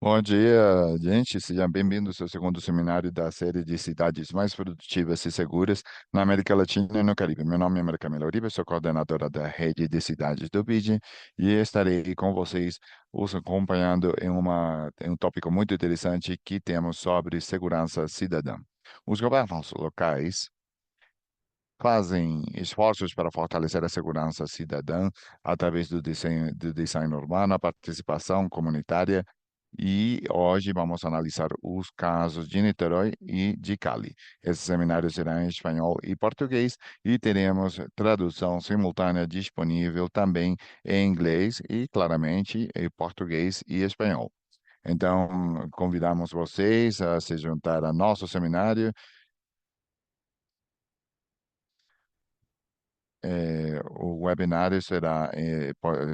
Bom dia, gente. Seja bem-vindo ao seu segundo seminário da série de cidades mais produtivas e seguras na América Latina e no Caribe. Meu nome é Maria Camila Uribe, sou coordenadora da rede de cidades do BID e estarei com vocês os acompanhando em um tópico muito interessante que temos sobre segurança cidadã. Os governos locais fazem esforços para fortalecer a segurança cidadã através do design urbano, a participação comunitária e hoje vamos analisar os casos de Niterói e de Cali. Esse seminário será em espanhol e português e teremos tradução simultânea disponível também em inglês e, claramente, em português e espanhol. Então, convidamos vocês a se juntar a nosso seminário. O webinário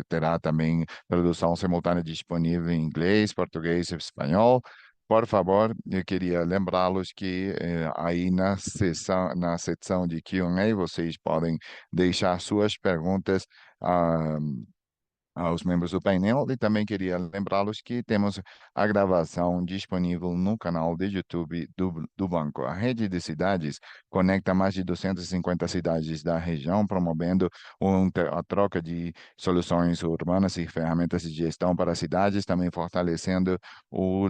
terá também tradução simultânea disponível em inglês, português e espanhol. Por favor, eu queria lembrá-los que aí na seção de Q&A, vocês podem deixar suas perguntas ah, aos membros do painel e também queria lembrá-los que temos a gravação disponível no canal de YouTube do banco. A rede de cidades conecta mais de 250 cidades da região, promovendo a troca de soluções urbanas e ferramentas de gestão para as cidades, também fortalecendo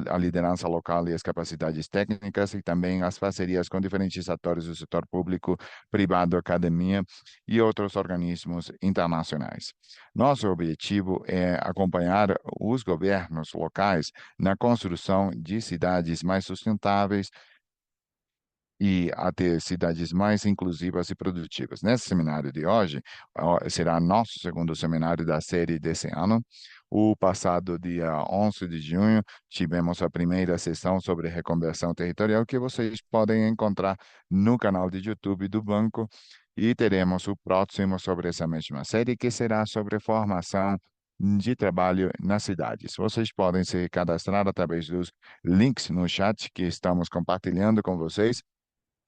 a liderança local e as capacidades técnicas e também as parcerias com diferentes atores do setor público, privado, academia e outros organismos internacionais. Nosso objetivo é acompanhar os governos locais na construção de cidades mais sustentáveis e a ter cidades mais inclusivas e produtivas. Nesse seminário de hoje, será nosso segundo seminário da série desse ano. O passado dia 11 de junho, tivemos a primeira sessão sobre reconversão territorial que vocês podem encontrar no canal de YouTube do banco e teremos o próximo sobre essa mesma série que será sobre formação de trabalho nas cidades. Vocês podem se cadastrar através dos links no chat que estamos compartilhando com vocês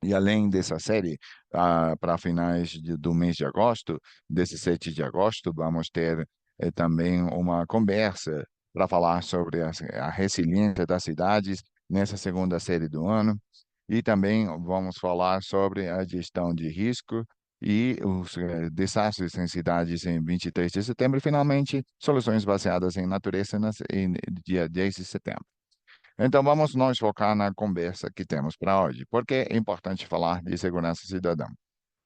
e além dessa série, para finais do mês de agosto, 17 de agosto, vamos ter também uma conversa para falar sobre a resiliência das cidades nessa segunda série do ano. E também vamos falar sobre a gestão de risco e os desastres em cidades em 23 de setembro. E, finalmente, soluções baseadas em natureza em dia 10 de setembro. Então, vamos nós focar na conversa que temos para hoje, porque é importante falar de segurança cidadã.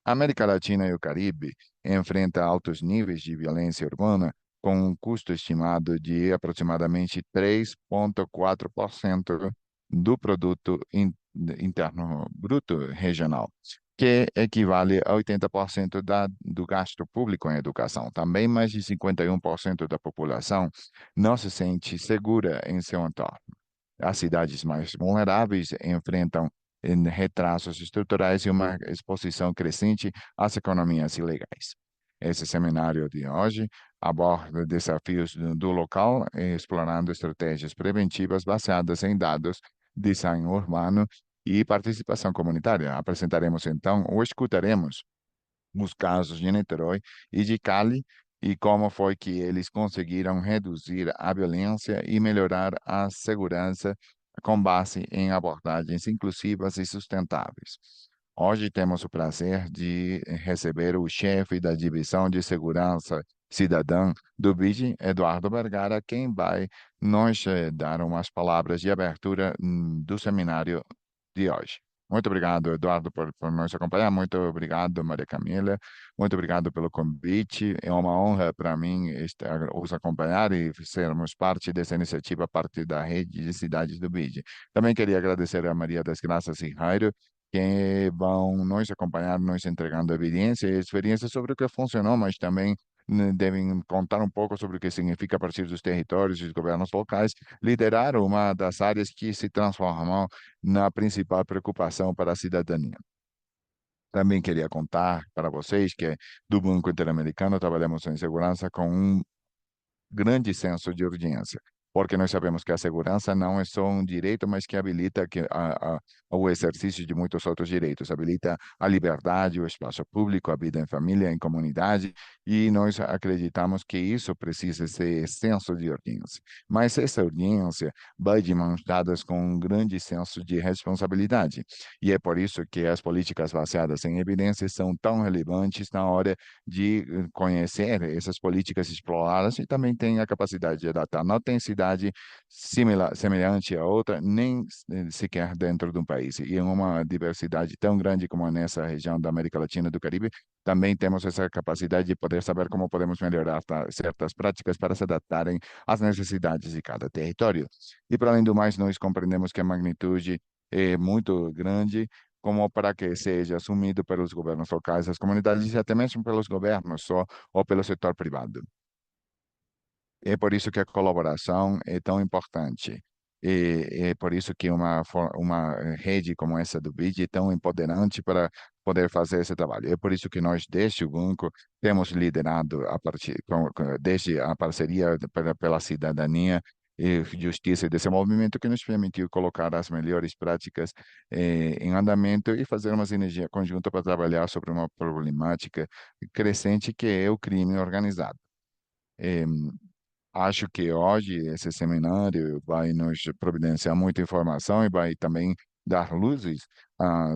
A América Latina e o Caribe enfrentam altos níveis de violência urbana, com um custo estimado de aproximadamente 3,4% do produto interno bruto regional, que equivale a 80% do gasto público em educação. Também mais de 51% da população não se sente segura em seu entorno. As cidades mais vulneráveis enfrentam retrasos estruturais e uma exposição crescente às economias ilegais. Esse seminário de hoje aborda desafios do local, explorando estratégias preventivas baseadas em dados, design urbano e participação comunitária. Apresentaremos então ou escutaremos os casos de Niterói e de Cali e como foi que eles conseguiram reduzir a violência e melhorar a segurança com base em abordagens inclusivas e sustentáveis. Hoje temos o prazer de receber o chefe da Divisão de Segurança Cidadã do BID, Eduardo Vergara, quem vai nos dar umas palavras de abertura do seminário de hoje. Muito obrigado, Eduardo, por nos acompanhar. Muito obrigado, Maria Camila. Muito obrigado pelo convite. É uma honra para mim os acompanhar e sermos parte dessa iniciativa, parte da rede de cidades do BID. Também queria agradecer a Maria das Graças e Jairo, que vão nos acompanhar, nos entregando evidência e experiência sobre o que funcionou, mas também devem contar um pouco sobre o que significa a partir dos territórios e dos governos locais liderar uma das áreas que se transformam na principal preocupação para a cidadania. Também queria contar para vocês que do Banco Interamericano trabalhamos em segurança com um grande senso de urgência. porque nós sabemos que a segurança não é só um direito, mas que habilita o exercício de muitos outros direitos, habilita a liberdade, o espaço público, a vida em família, em comunidade, e nós acreditamos que isso precisa ser senso de urgência. Mas essa urgência vai de mãos dadas com um grande senso de responsabilidade. E é por isso que as políticas baseadas em evidências são tão relevantes na hora de conhecer essas políticas exploradas e também tem a capacidade de adaptar. Não tem cidade semelhante a outra, nem sequer dentro de um país. E em uma diversidade tão grande como nessa região da América Latina e do Caribe, também temos essa capacidade de poder saber como podemos melhorar certas práticas para se adaptarem às necessidades de cada território. E, para além do mais, nós compreendemos que a magnitude é muito grande como para que seja assumido pelos governos locais, as comunidades e até mesmo pelos governos só ou pelo setor privado. É por isso que a colaboração é tão importante. E é por isso que uma rede como essa do BID é tão empoderante para poder fazer esse trabalho. É por isso que nós, desde o banco, temos liderado desde a parceria pela cidadania e justiça e desenvolvimento que nos permitiu colocar as melhores práticas em andamento e fazer uma sinergia conjunta para trabalhar sobre uma problemática crescente que é o crime organizado. Eh, Acho que hoje esse seminário vai nos providenciar muita informação e vai também dar luzes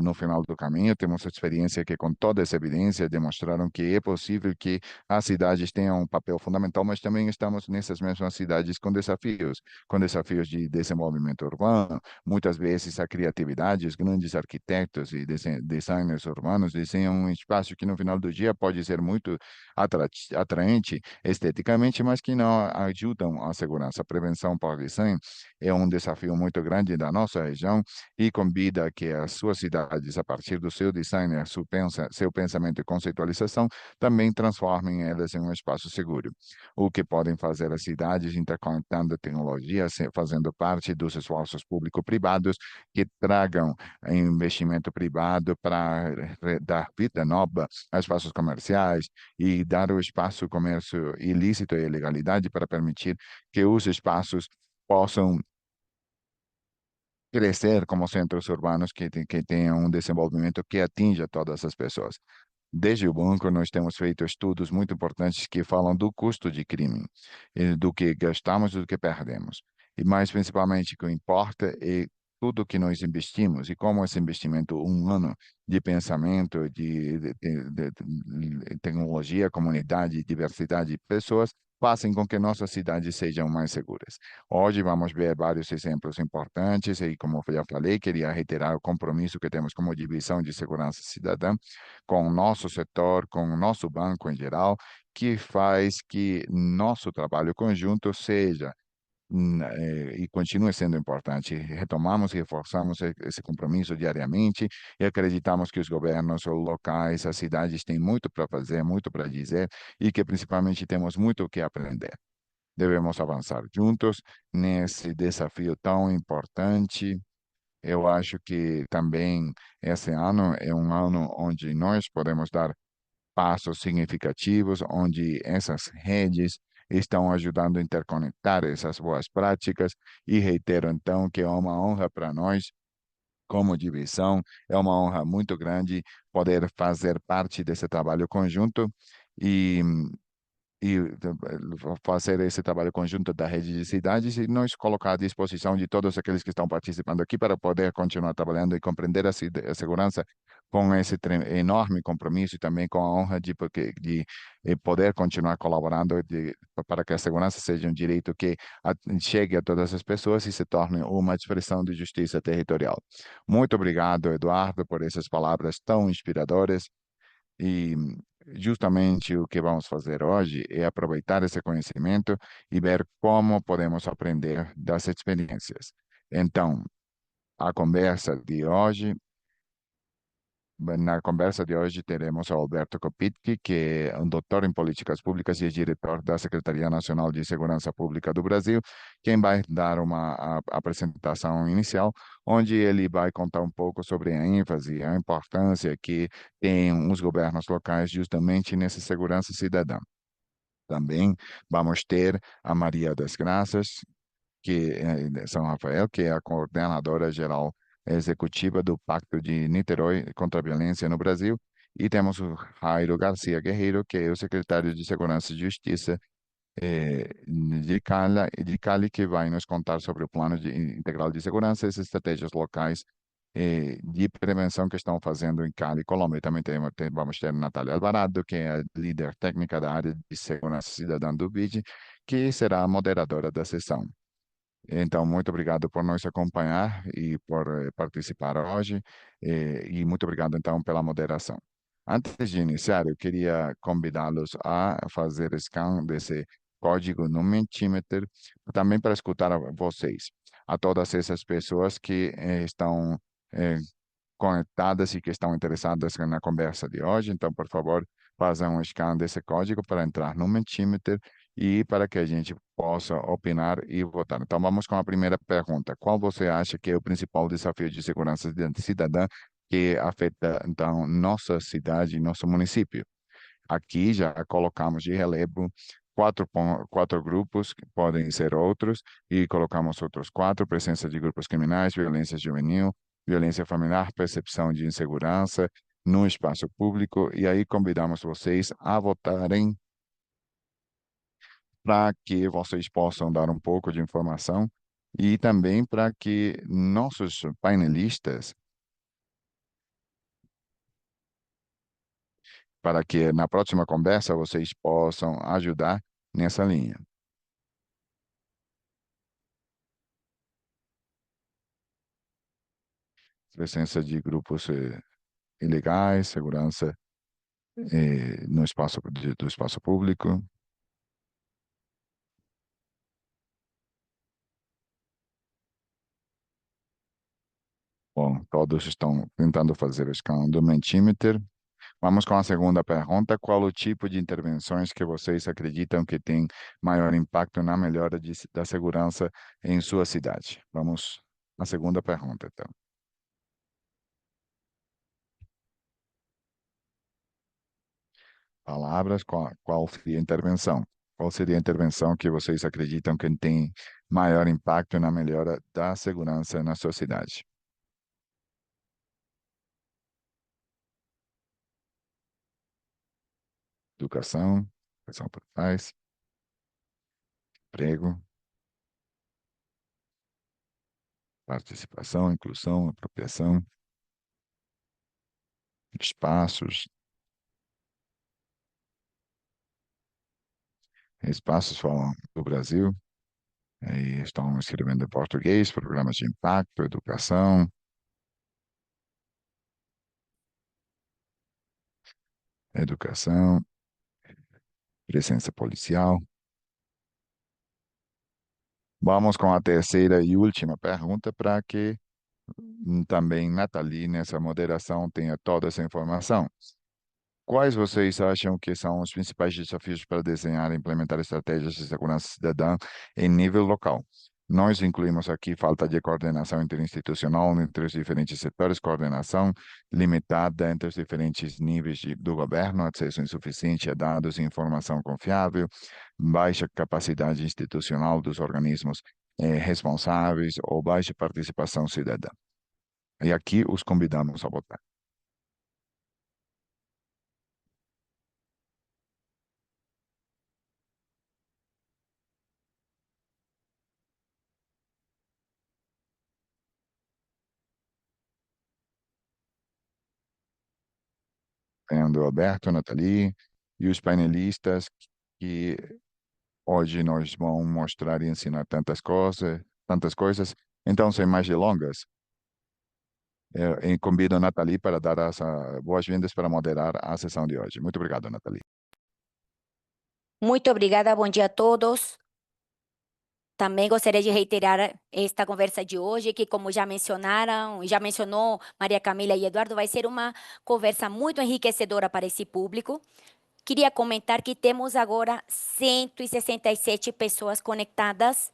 no final do caminho. Temos experiência que, com toda essa evidência, demonstraram que é possível que as cidades tenham um papel fundamental, mas também estamos nessas mesmas cidades com desafios de desenvolvimento urbano. Muitas vezes a criatividade, os grandes arquitetos e designers urbanos desenham um espaço que, no final do dia, pode ser muito atraente esteticamente, mas que não ajudam a segurança. A prevenção por design é um desafio muito grande da nossa região e convida que as suas cidades, a partir do seu design, seu pensamento e conceitualização, também transformem elas em um espaço seguro, o que podem fazer as cidades interconectando tecnologias, fazendo parte dos esforços público-privados que tragam investimento privado para dar vida nova a espaços comerciais, e dar o espaço comércio ilícito e ilegalidade para permitir que os espaços possam crescer como centros urbanos que tenham um desenvolvimento que atinja todas as pessoas. Desde o banco, nós temos feito estudos muito importantes que falam do custo de crime, do que gastamos e do que perdemos. E mais principalmente, o que importa é tudo que nós investimos e como esse investimento humano de pensamento, de tecnologia, comunidade, diversidade de pessoas, façam com que nossas cidades sejam mais seguras. Hoje vamos ver vários exemplos importantes e, como eu já falei, queria reiterar o compromisso que temos como divisão de segurança cidadã com o nosso setor, com o nosso banco em geral, que faz que nosso trabalho conjunto seja e continue sendo importante. Retomamos e reforçamos esse compromisso diariamente e acreditamos que os governos locais, as cidades têm muito para fazer, muito para dizer e que principalmente temos muito o que aprender. Devemos avançar juntos nesse desafio tão importante. Eu acho que também esse ano é um ano onde nós podemos dar passos significativos, onde essas redes estão ajudando a interconectar essas boas práticas. E reitero então que é uma honra para nós, como divisão, é uma honra muito grande poder fazer parte desse trabalho conjunto. E fazer esse trabalho conjunto da rede de cidades e nos colocar à disposição de todos aqueles que estão participando aqui para poder continuar trabalhando e compreender a segurança com esse enorme compromisso e também com a honra de poder continuar colaborando para que a segurança seja um direito que chegue a todas as pessoas e se torne uma expressão de justiça territorial. Muito obrigado, Eduardo, por essas palavras tão inspiradoras. E justamente o que vamos fazer hoje é aproveitar esse conhecimento e ver como podemos aprender das experiências. Então, a conversa de hoje na conversa de hoje teremos a Alberto Kopitke, que é um doutor em políticas públicas e é diretor da Secretaria Nacional de Segurança Pública do Brasil, quem vai dar uma apresentação inicial, onde ele vai contar um pouco sobre a ênfase, a importância que tem os governos locais justamente nessa segurança cidadã. Também vamos ter a Maria das Graças, de São Rafael, que é a coordenadora geral executiva do Pacto de Niterói contra a Violência no Brasil, e temos o Jairo Garcia Guerreiro, que é o secretário de Segurança e Justiça de Cali, que vai nos contar sobre o plano integral de segurança e as estratégias locais de prevenção que estão fazendo em Cali, Colômbia. E também vamos ter Natália Alvarado, que é a líder técnica da área de segurança cidadã do BID, que será a moderadora da sessão. Então, muito obrigado por nos acompanhar e por participar hoje, e muito obrigado, então, pela moderação. Antes de iniciar, eu queria convidá-los a fazer scan desse código no Mentimeter, também para escutar a vocês, a todas essas pessoas que estão eh, conectadas e que estão interessadas na conversa de hoje. Então, por favor, façam um scan desse código para entrar no Mentimeter e para que a gente possa opinar e votar. Então, vamos com a primeira pergunta. Qual você acha que é o principal desafio de segurança cidadã que afeta, então, nossa cidade e nosso município? Aqui já colocamos de relevo quatro grupos, que podem ser outros, e colocamos outros quatro: presença de grupos criminais, violência juvenil, violência familiar, percepção de insegurança no espaço público, e aí convidamos vocês a votarem para que vocês possam dar um pouco de informação e também para que nossos painelistas, para que na próxima conversa vocês possam ajudar nessa linha. Presença de grupos ilegais, segurança no espaço do espaço público. Bom, todos estão tentando fazer o scan do Mentimeter. Vamos com a segunda pergunta. Qual o tipo de intervenções que vocês acreditam que tem maior impacto na melhora da segurança em sua cidade? Vamos à segunda pergunta, então. Palavras, qual seria a intervenção? Qual seria a intervenção que vocês acreditam que tem maior impacto na melhora da segurança na sua cidade? Educação, educação para pais, emprego, participação, inclusão, apropriação, espaços, espaços falam do Brasil, aí estão escrevendo em português, programas de impacto, educação, educação, presença policial. Vamos com a terceira e última pergunta para que também Nathalie, nessa moderação, tenha toda essa informação. Quais vocês acham que são os principais desafios para desenhar e implementar estratégias de segurança cidadã em nível local? Nós incluímos aqui falta de coordenação interinstitucional entre os diferentes setores, coordenação limitada entre os diferentes níveis do governo, acesso insuficiente a dados e informação confiável, baixa capacidade institucional dos organismos responsáveis ou baixa participação cidadã. E aqui os convidamos a votar. Tendo Alberto, Nathalie e os painelistas que hoje nós vamos mostrar e ensinar tantas coisas. Então, sem mais delongas, convido a Nathalie para dar as boas-vindas para moderar a sessão de hoje. Muito obrigado, Nathalie. Muito obrigada, bom dia a todos. Também gostaria de reiterar esta conversa de hoje, que como já mencionaram, já mencionou Maria Camila e Eduardo, vai ser uma conversa muito enriquecedora para esse público. Queria comentar que temos agora 167 pessoas conectadas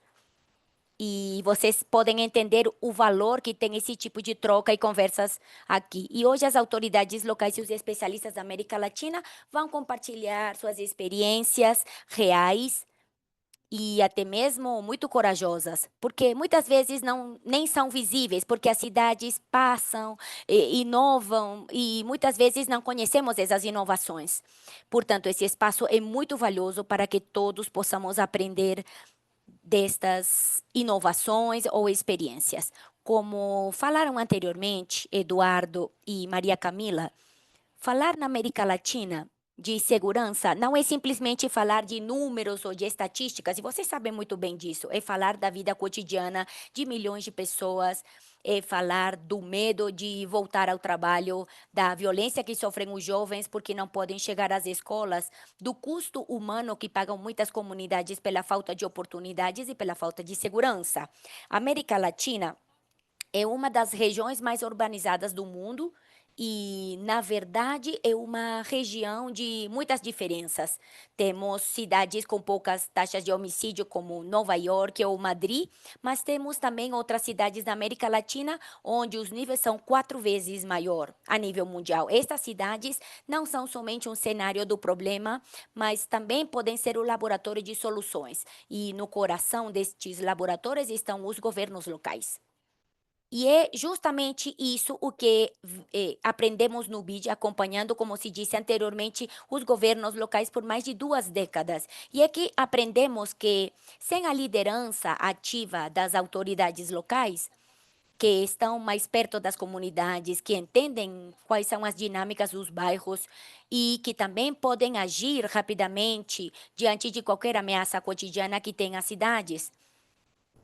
e vocês podem entender o valor que tem esse tipo de troca e conversas aqui. E hoje as autoridades locais e os especialistas da América Latina vão compartilhar suas experiências reais e até mesmo muito corajosas, porque muitas vezes não nem são visíveis, porque as cidades passam, inovam e muitas vezes não conhecemos essas inovações. Portanto, esse espaço é muito valioso para que todos possamos aprender destas inovações ou experiências. Como falaram anteriormente, Eduardo e Maria Camila, falar na América Latina de segurança não é simplesmente falar de números ou de estatísticas, e vocês sabem muito bem disso, é falar da vida cotidiana de milhões de pessoas, é falar do medo de voltar ao trabalho, da violência que sofrem os jovens porque não podem chegar às escolas, do custo humano que pagam muitas comunidades pela falta de oportunidades e pela falta de segurança. A América Latina é uma das regiões mais urbanizadas do mundo e, na verdade, é uma região de muitas diferenças. Temos cidades com poucas taxas de homicídio, como Nova York ou Madrid, mas temos também outras cidades da América Latina onde os níveis são 4 vezes maior a nível mundial. Estas cidades não são somente um cenário do problema, mas também podem ser o laboratório de soluções. E no coração destes laboratórios estão os governos locais. E é justamente isso o que aprendemos no BID, acompanhando, como se disse anteriormente, os governos locais por mais de 2 décadas. E é que aprendemos que, sem a liderança ativa das autoridades locais, que estão mais perto das comunidades, que entendem quais são as dinâmicas dos bairros e que também podem agir rapidamente diante de qualquer ameaça cotidiana que tem as cidades,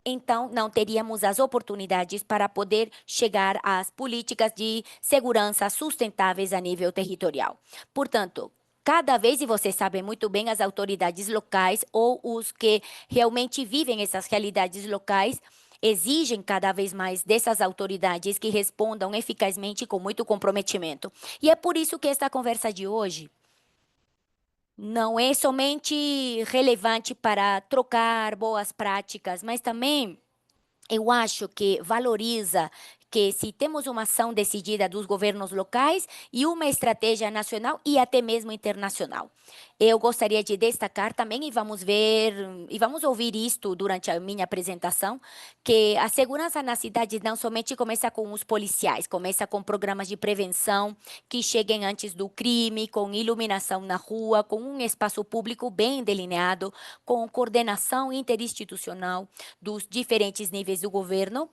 então não teríamos as oportunidades para poder chegar às políticas de segurança sustentáveis a nível territorial. Portanto, cada vez, e vocês sabem muito bem, as autoridades locais ou os que realmente vivem essas realidades locais exigem cada vez mais dessas autoridades que respondam eficazmente com muito comprometimento. E é por isso que esta conversa de hoje não é somente relevante para trocar boas práticas, mas também eu acho que valoriza que se temos uma ação decidida dos governos locais e uma estratégia nacional e até mesmo internacional. Eu gostaria de destacar também, e vamos ver, e vamos ouvir isto durante a minha apresentação, que a segurança na cidade não somente começa com os policiais, começa com programas de prevenção que cheguem antes do crime, com iluminação na rua, com um espaço público bem delineado, com coordenação interinstitucional dos diferentes níveis do governo,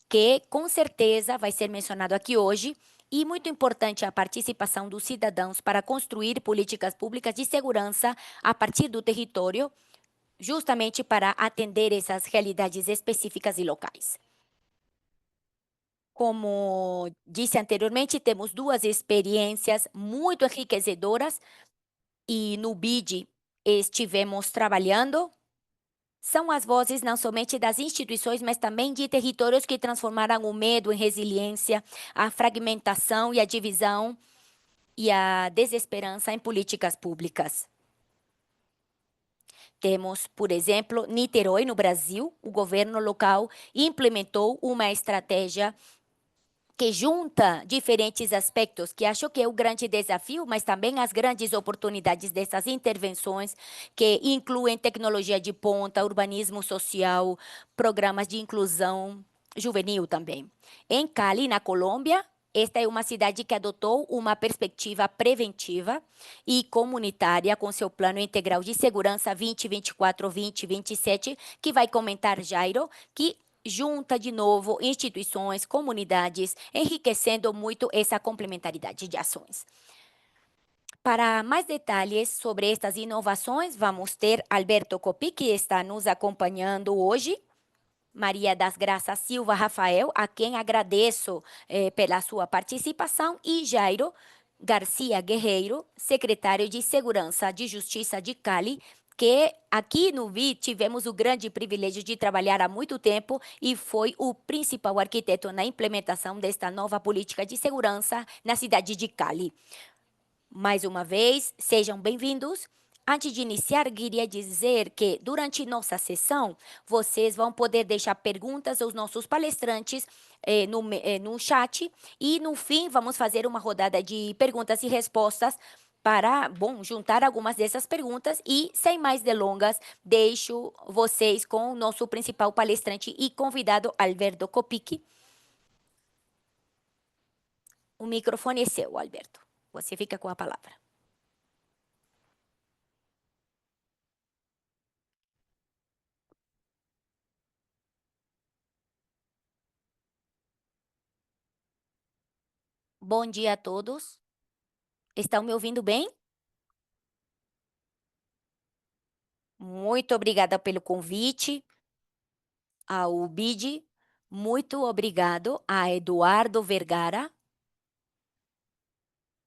que com certeza vai ser mencionado aqui hoje, e muito importante a participação dos cidadãos para construir políticas públicas de segurança a partir do território, justamente para atender essas realidades específicas e locais. Como disse anteriormente, temos 2 experiências muito enriquecedoras e no BID estivemos trabalhando. São as vozes não somente das instituições, mas também de territórios que transformaram o medo em resiliência, a fragmentação e a divisão e a desesperança em políticas públicas. Temos, por exemplo, Niterói, no Brasil, o governo local implementou uma estratégia que junta diferentes aspectos, que acho que é o grande desafio, mas também as grandes oportunidades dessas intervenções, que incluem tecnologia de ponta, urbanismo social, programas de inclusão juvenil também. Em Cali, na Colômbia, esta é uma cidade que adotou uma perspectiva preventiva e comunitária com seu plano integral de segurança 2024-2027, que vai comentar Jairo, que junta de novo instituições, comunidades, enriquecendo muito essa complementaridade de ações. Para mais detalhes sobre estas inovações, vamos ter Alberto Copi, que está nos acompanhando hoje, Maria das Graças Silva Rafael, a quem agradeço pela sua participação, e Jairo Garcia Guerreiro, secretário de Segurança de Justiça de Cali, que aqui no Vi tivemos o grande privilégio de trabalhar há muito tempo e foi o principal arquiteto na implementação desta nova política de segurança na cidade de Cali. Mais uma vez, sejam bem-vindos. Antes de iniciar, queria dizer que durante nossa sessão, vocês vão poder deixar perguntas aos nossos palestrantes no chat e no fim vamos fazer uma rodada de perguntas e respostas para, bom, juntar algumas dessas perguntas e, sem mais delongas, deixo vocês com o nosso principal palestrante e convidado, Alberto Kopic. O microfone é seu, Alberto. Você fica com a palavra. Bom dia a todos. Estão me ouvindo bem? Muito obrigada pelo convite ao BID. Muito obrigado a Eduardo Vergara,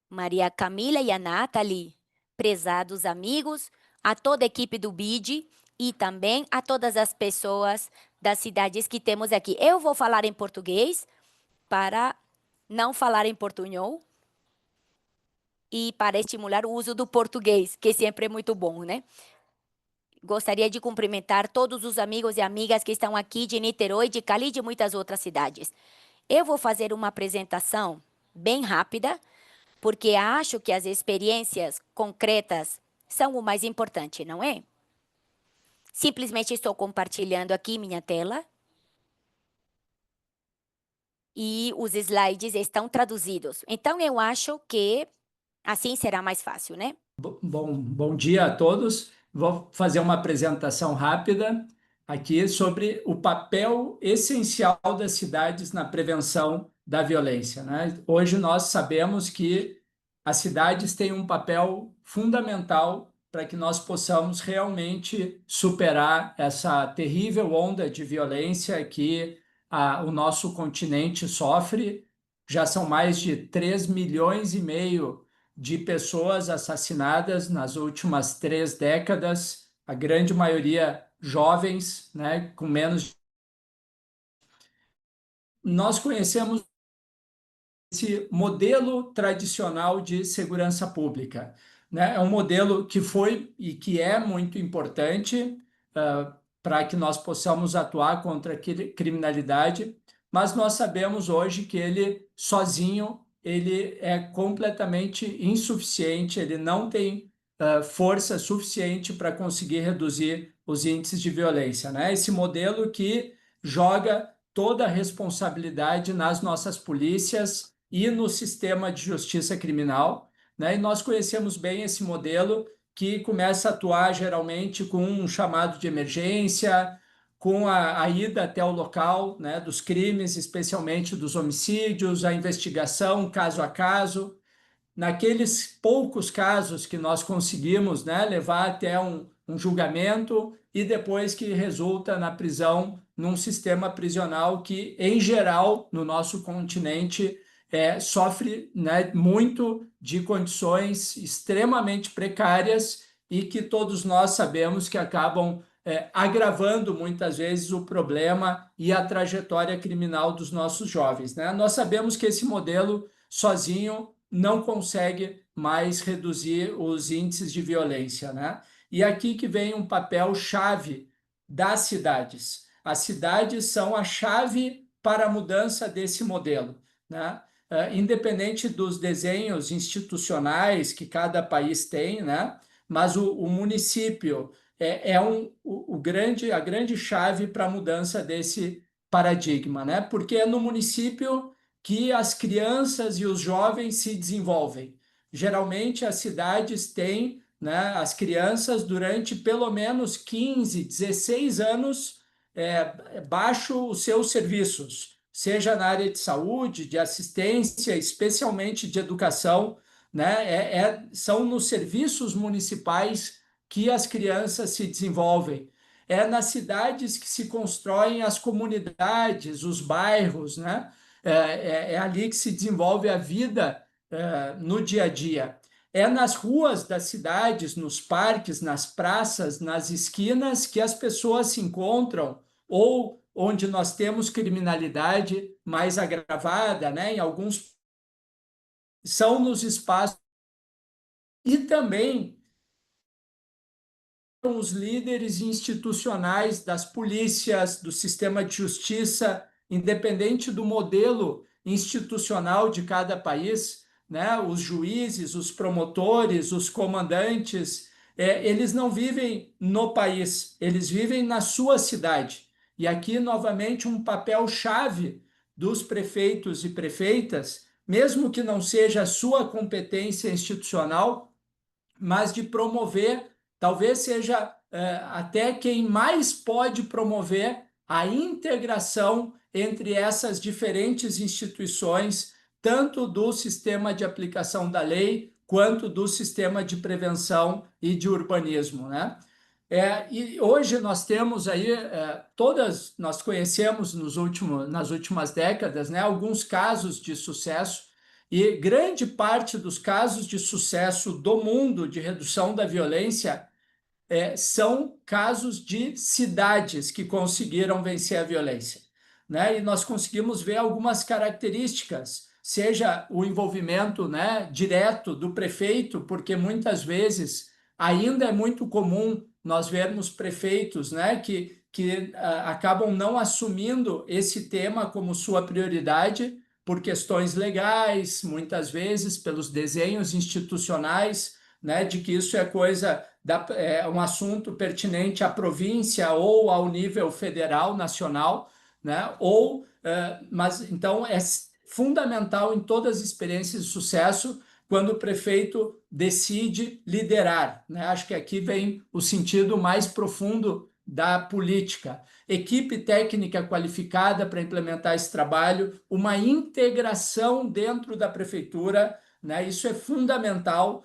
Maria Camila e a Nathalie, prezados amigos, a toda a equipe do BID e também a todas as pessoas das cidades que temos aqui. Eu vou falar em português para não falar em portunhol e para estimular o uso do português, que sempre é muito bom, né? Gostaria de cumprimentar todos os amigos e amigas que estão aqui de Niterói, de Cali e de muitas outras cidades. Eu vou fazer uma apresentação bem rápida, porque acho que as experiências concretas são o mais importante, não é? Simplesmente estou compartilhando aqui minha tela e os slides estão traduzidos. Então, eu acho que assim será mais fácil, né? Bom dia a todos. Vou fazer uma apresentação rápida aqui sobre o papel essencial das cidades na prevenção da violência, né? Hoje nós sabemos que as cidades têm um papel fundamental para que nós possamos realmente superar essa terrível onda de violência que o nosso continente sofre. Já são mais de 3,5 milhões de pessoas assassinadas nas últimas 3 décadas, a grande maioria jovens, né, com menos. Nós conhecemos esse modelo tradicional de segurança pública, né? É um modelo que foi e que é muito importante para que nós possamos atuar contra a criminalidade, mas nós sabemos hoje que ele sozinho ele é completamente insuficiente, ele não tem força suficiente para conseguir reduzir os índices de violência, né? Esse modelo que joga toda a responsabilidade nas nossas polícias e no sistema de justiça criminal, né? E nós conhecemos bem esse modelo que começa a atuar geralmente com um chamado de emergência, com a ida até o local, né, dos crimes, especialmente dos homicídios, a investigação caso a caso. Naqueles poucos casos que nós conseguimos, né, levar até um julgamento e depois que resulta na prisão num sistema prisional que, em geral, no nosso continente, sofre, né, muito de condições extremamente precárias e que todos nós sabemos que acabam agravando muitas vezes o problema e a trajetória criminal dos nossos jovens, né? Nós sabemos que esse modelo sozinho não consegue mais reduzir os índices de violência, né? E aqui que vem um papel chave das cidades. As cidades são a chave para a mudança desse modelo, né? Independente dos desenhos institucionais que cada país tem, né? Mas o município a grande chave para a mudança desse paradigma, né? Porque é no município que as crianças e os jovens se desenvolvem. Geralmente, as cidades têm, né, as crianças durante pelo menos 15, 16 anos baixo os seus serviços, seja na área de saúde, de assistência, especialmente de educação, né? São nos serviços municipais que as crianças se desenvolvem. É nas cidades que se constroem as comunidades, os bairros, né? É ali que se desenvolve a vida no dia a dia. É nas ruas das cidades, nos parques, nas praças, nas esquinas que as pessoas se encontram ou onde nós temos criminalidade mais agravada, né? Em alguns são nos espaços e também os líderes institucionais das polícias, do sistema de justiça, independente do modelo institucional de cada país, né, os juízes, os promotores, os comandantes, eles não vivem no país, eles vivem na sua cidade. E aqui, novamente, um papel-chave dos prefeitos e prefeitas, mesmo que não seja a sua competência institucional, mas de promover, talvez seja até quem mais pode promover a integração entre essas diferentes instituições, tanto do sistema de aplicação da lei, quanto do sistema de prevenção e de urbanismo, né? E hoje nós temos aí, nós conhecemos nas últimas décadas, né, alguns casos de sucesso, e grande parte dos casos de sucesso do mundo de redução da violência são casos de cidades que conseguiram vencer a violência, né? E nós conseguimos ver algumas características, seja o envolvimento, né, direto do prefeito, porque muitas vezes ainda é muito comum nós vermos prefeitos, né, que acabam não assumindo esse tema como sua prioridade por questões legais, muitas vezes pelos desenhos institucionais, né, de que isso é coisa é um assunto pertinente à província ou ao nível federal, nacional, né? Mas então é fundamental em todas as experiências de sucesso quando o prefeito decide liderar, né? Acho que aqui vem o sentido mais profundo da política. Equipe técnica qualificada para implementar esse trabalho, uma integração dentro da prefeitura, né? Isso é fundamental.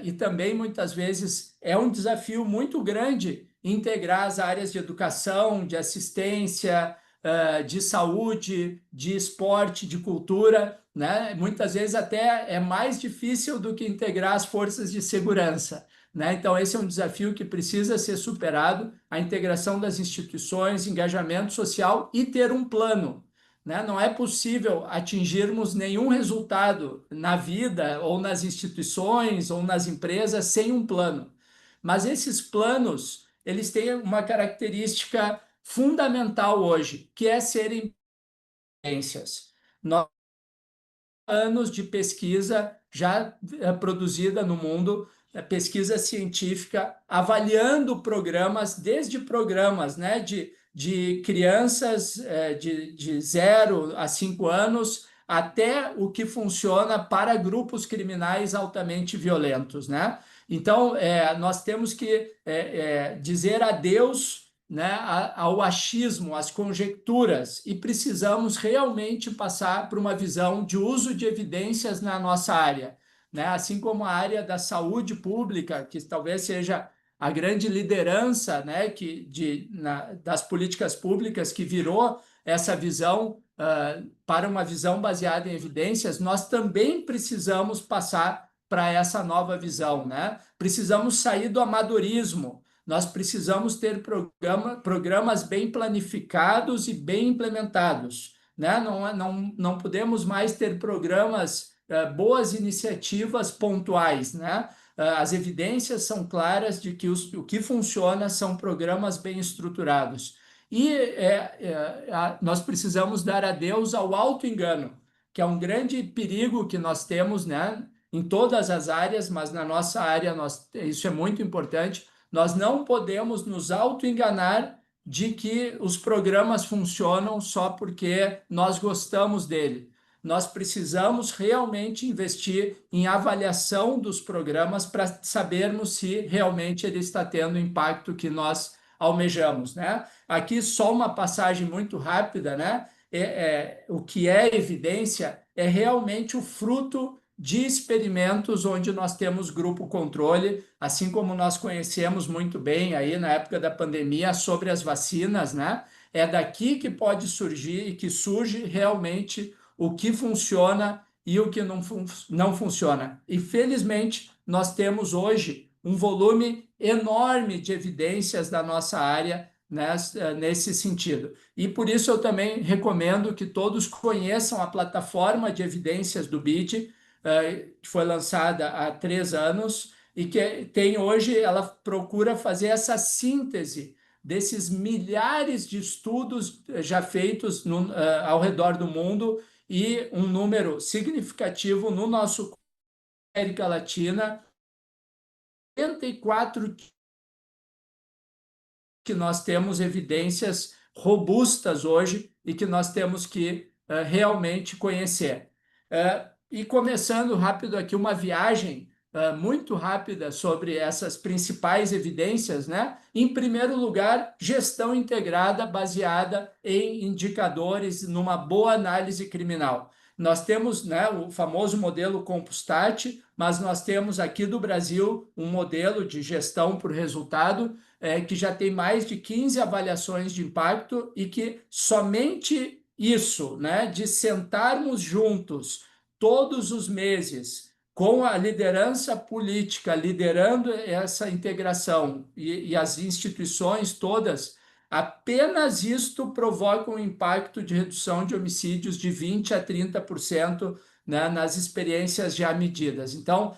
E também, muitas vezes, é um desafio muito grande integrar as áreas de educação, de assistência, de saúde, de esporte, de cultura, né? Muitas vezes até é mais difícil do que integrar as forças de segurança, né? Então, esse é um desafio que precisa ser superado, a integração das instituições, engajamento social e ter um plano, né? Não é possível atingirmos nenhum resultado na vida, ou nas instituições, ou nas empresas, sem um plano. Mas esses planos, eles têm uma característica fundamental hoje, que é serem evidências. Nós temos anos de pesquisa já produzida no mundo, pesquisa científica, avaliando programas, desde programas, né, de crianças de 0 a 5 anos, até o que funciona para grupos criminais altamente violentos, né? Então, nós temos que dizer adeus, né, ao achismo, às conjecturas, e precisamos realmente passar por uma visão de uso de evidências na nossa área, né? Assim como a área da saúde pública, que talvez seja a grande liderança, né, das políticas públicas, que virou essa visão para uma visão baseada em evidências, nós também precisamos passar para essa nova visão, né? Precisamos sair do amadorismo. Nós precisamos ter programas bem planificados e bem implementados, né? Não podemos mais ter programas, boas iniciativas pontuais, né? As evidências são claras de que o que funciona são programas bem estruturados. E nós precisamos dar adeus ao auto-engano, que é um grande perigo que nós temos, né, em todas as áreas, mas na nossa área isso é muito importante. Nós não podemos nos auto-enganar de que os programas funcionam só porque nós gostamos dele. Nós precisamos realmente investir em avaliação dos programas para sabermos se realmente ele está tendo o impacto que nós almejamos, né? Aqui só uma passagem muito rápida, né? O que é evidência é realmente o fruto de experimentos onde nós temos grupo controle, assim como nós conhecemos muito bem aí na época da pandemia sobre as vacinas, né? É daqui que pode surgir e que surge realmente o que funciona e o que não funciona. E felizmente nós temos hoje um volume enorme de evidências da nossa área nesse sentido. E por isso eu também recomendo que todos conheçam a plataforma de evidências do BID, que foi lançada há 3 anos e que tem hoje, ela procura fazer essa síntese desses milhares de estudos já feitos ao redor do mundo, e um número significativo no nosso América Latina, 84 que nós temos evidências robustas hoje e que nós temos que realmente conhecer. E começando rápido aqui uma viagem muito rápida sobre essas principais evidências, né? Em primeiro lugar, gestão integrada baseada em indicadores numa boa análise criminal. Nós temos, né, o famoso modelo Compustat, mas nós temos aqui do Brasil um modelo de gestão por resultado que já tem mais de 15 avaliações de impacto e que somente isso, né, de sentarmos juntos todos os meses com a liderança política liderando essa integração e as instituições todas, apenas isto provoca um impacto de redução de homicídios de 20% a 30%, né, nas experiências já medidas. Então,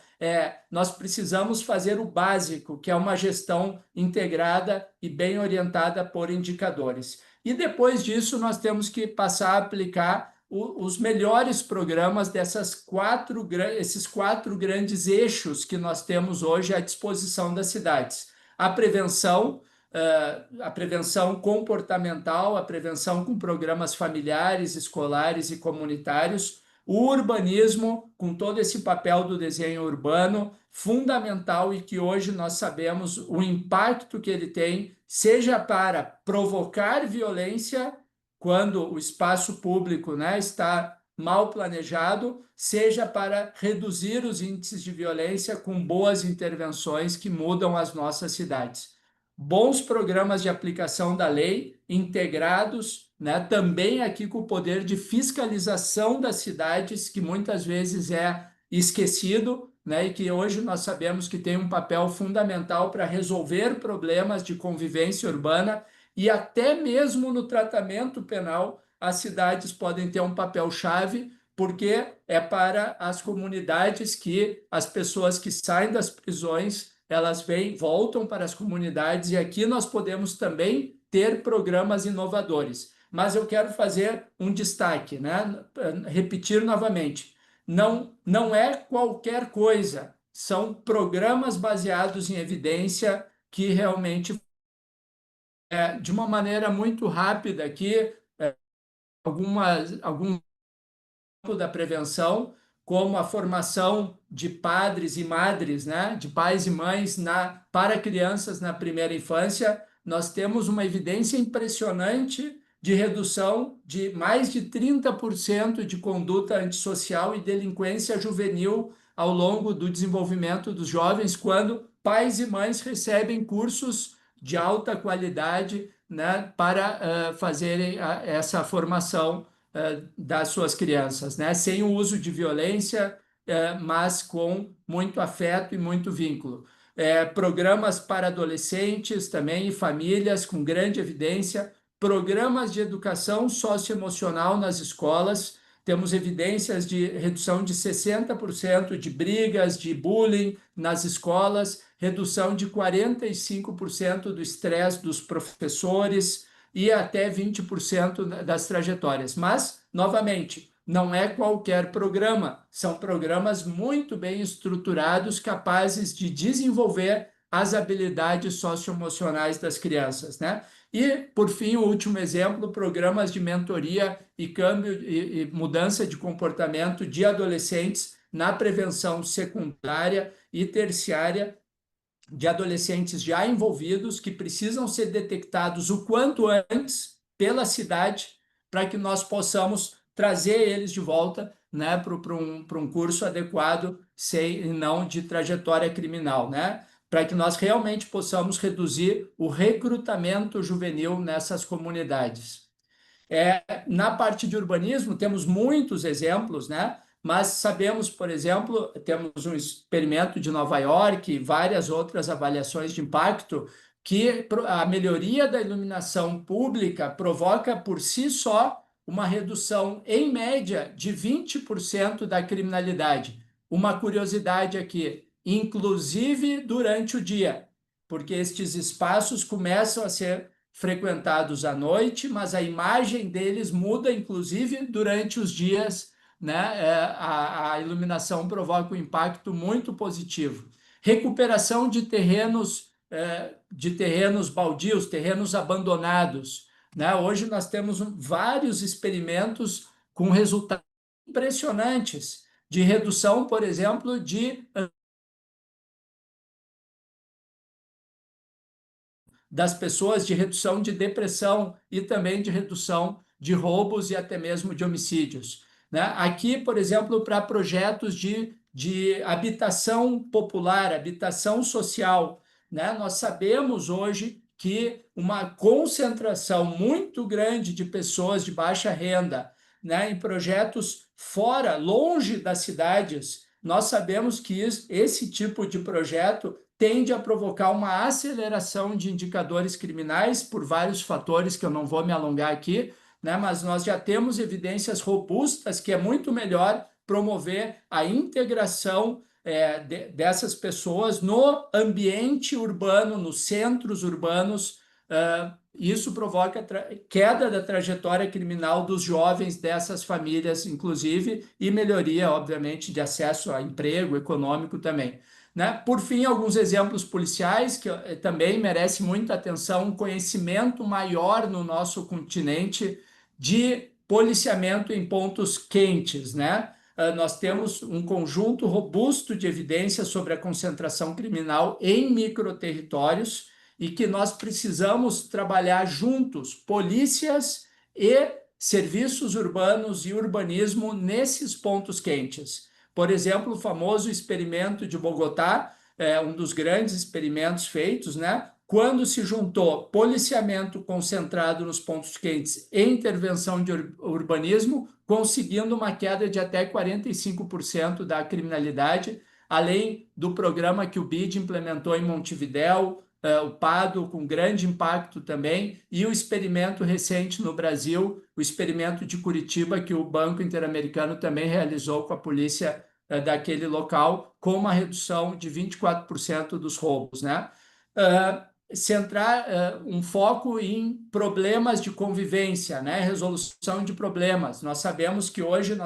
nós precisamos fazer o básico, que é uma gestão integrada e bem orientada por indicadores. E depois disso, nós temos que passar a aplicar os melhores programas esses quatro grandes eixos que nós temos hoje à disposição das cidades. A prevenção comportamental, a prevenção com programas familiares, escolares e comunitários, o urbanismo, com todo esse papel do desenho urbano, fundamental e que hoje nós sabemos o impacto que ele tem, seja para provocar violência, quando o espaço público, né, está mal planejado, seja para reduzir os índices de violência com boas intervenções que mudam as nossas cidades. Bons programas de aplicação da lei integrados, né, também aqui com o poder de fiscalização das cidades, que muitas vezes é esquecido, né, e que hoje nós sabemos que tem um papel fundamental para resolver problemas de convivência urbana e até mesmo no tratamento penal, as cidades podem ter um papel-chave, porque é para as comunidades que as pessoas que saem das prisões, elas voltam para as comunidades, e aqui nós podemos também ter programas inovadores. Mas eu quero fazer um destaque, né? Repetir novamente, não é qualquer coisa, são programas baseados em evidência que realmente, de uma maneira muito rápida aqui, algum da prevenção, como a formação de padres e madres, né, de pais e mães para crianças na primeira infância. Nós temos uma evidência impressionante de redução de mais de 30% de conduta antissocial e delinquência juvenil ao longo do desenvolvimento dos jovens, quando pais e mães recebem cursos de alta qualidade, né, para fazerem essa formação das suas crianças, né? Sem o uso de violência, mas com muito afeto e muito vínculo. Programas para adolescentes também e famílias com grande evidência, programas de educação socioemocional nas escolas, temos evidências de redução de 60% de brigas, de bullying nas escolas, redução de 45% do estresse dos professores, e até 20% das trajetórias. Mas, novamente, não é qualquer programa, são programas muito bem estruturados, capazes de desenvolver as habilidades socioemocionais das crianças, né? E, por fim, o último exemplo, programas de mentoria e câmbio e mudança de comportamento de adolescentes na prevenção secundária e terciária de adolescentes já envolvidos, que precisam ser detectados o quanto antes pela cidade, para que nós possamos trazer eles de volta, né, para um curso adequado, sem não de trajetória criminal, né? Para que nós realmente possamos reduzir o recrutamento juvenil nessas comunidades. Na parte de urbanismo, temos muitos exemplos, né? Mas sabemos, por exemplo, temos um experimento de Nova York e várias outras avaliações de impacto, que a melhoria da iluminação pública provoca por si só uma redução, em média, de 20% da criminalidade. Uma curiosidade aqui, inclusive durante o dia, porque estes espaços começam a ser frequentados à noite, mas a imagem deles muda, inclusive, durante os dias né, a iluminação provoca um impacto muito positivo. Recuperação de terrenos baldios, terrenos abandonados, né? Hoje nós temos vários experimentos com resultados impressionantes de redução, por exemplo, das pessoas, de redução de depressão e também de redução de roubos e até mesmo de homicídios, né? Aqui, por exemplo, para projetos de habitação popular, habitação social, né? Nós sabemos hoje que uma concentração muito grande de pessoas de baixa renda, né, em projetos fora, longe das cidades, nós sabemos que esse tipo de projeto tende a provocar uma aceleração de indicadores criminais por vários fatores que eu não vou me alongar aqui, né? Mas nós já temos evidências robustas que é muito melhor promover a integração dessas pessoas no ambiente urbano, nos centros urbanos. Isso provoca queda da trajetória criminal dos jovens dessas famílias, inclusive, e melhoria, obviamente, de acesso a emprego econômico também, né? Por fim, alguns exemplos policiais que também merecem muita atenção, um conhecimento maior no nosso continente de policiamento em pontos quentes, né? Nós temos um conjunto robusto de evidências sobre a concentração criminal em microterritórios e que nós precisamos trabalhar juntos, polícias e serviços urbanos e urbanismo nesses pontos quentes. Por exemplo, o famoso experimento de Bogotá, um dos grandes experimentos feitos, né? Quando se juntou policiamento concentrado nos pontos quentes e intervenção de urbanismo, conseguindo uma queda de até 45% da criminalidade, além do programa que o BID implementou em Montevidéu, o PADO, com grande impacto também, e o experimento recente no Brasil, o experimento de Curitiba, que o Banco Interamericano também realizou com a polícia daquele local, com uma redução de 24% dos roubos, né? Centrar um foco em problemas de convivência, né? Resolução de problemas. Nós sabemos que hoje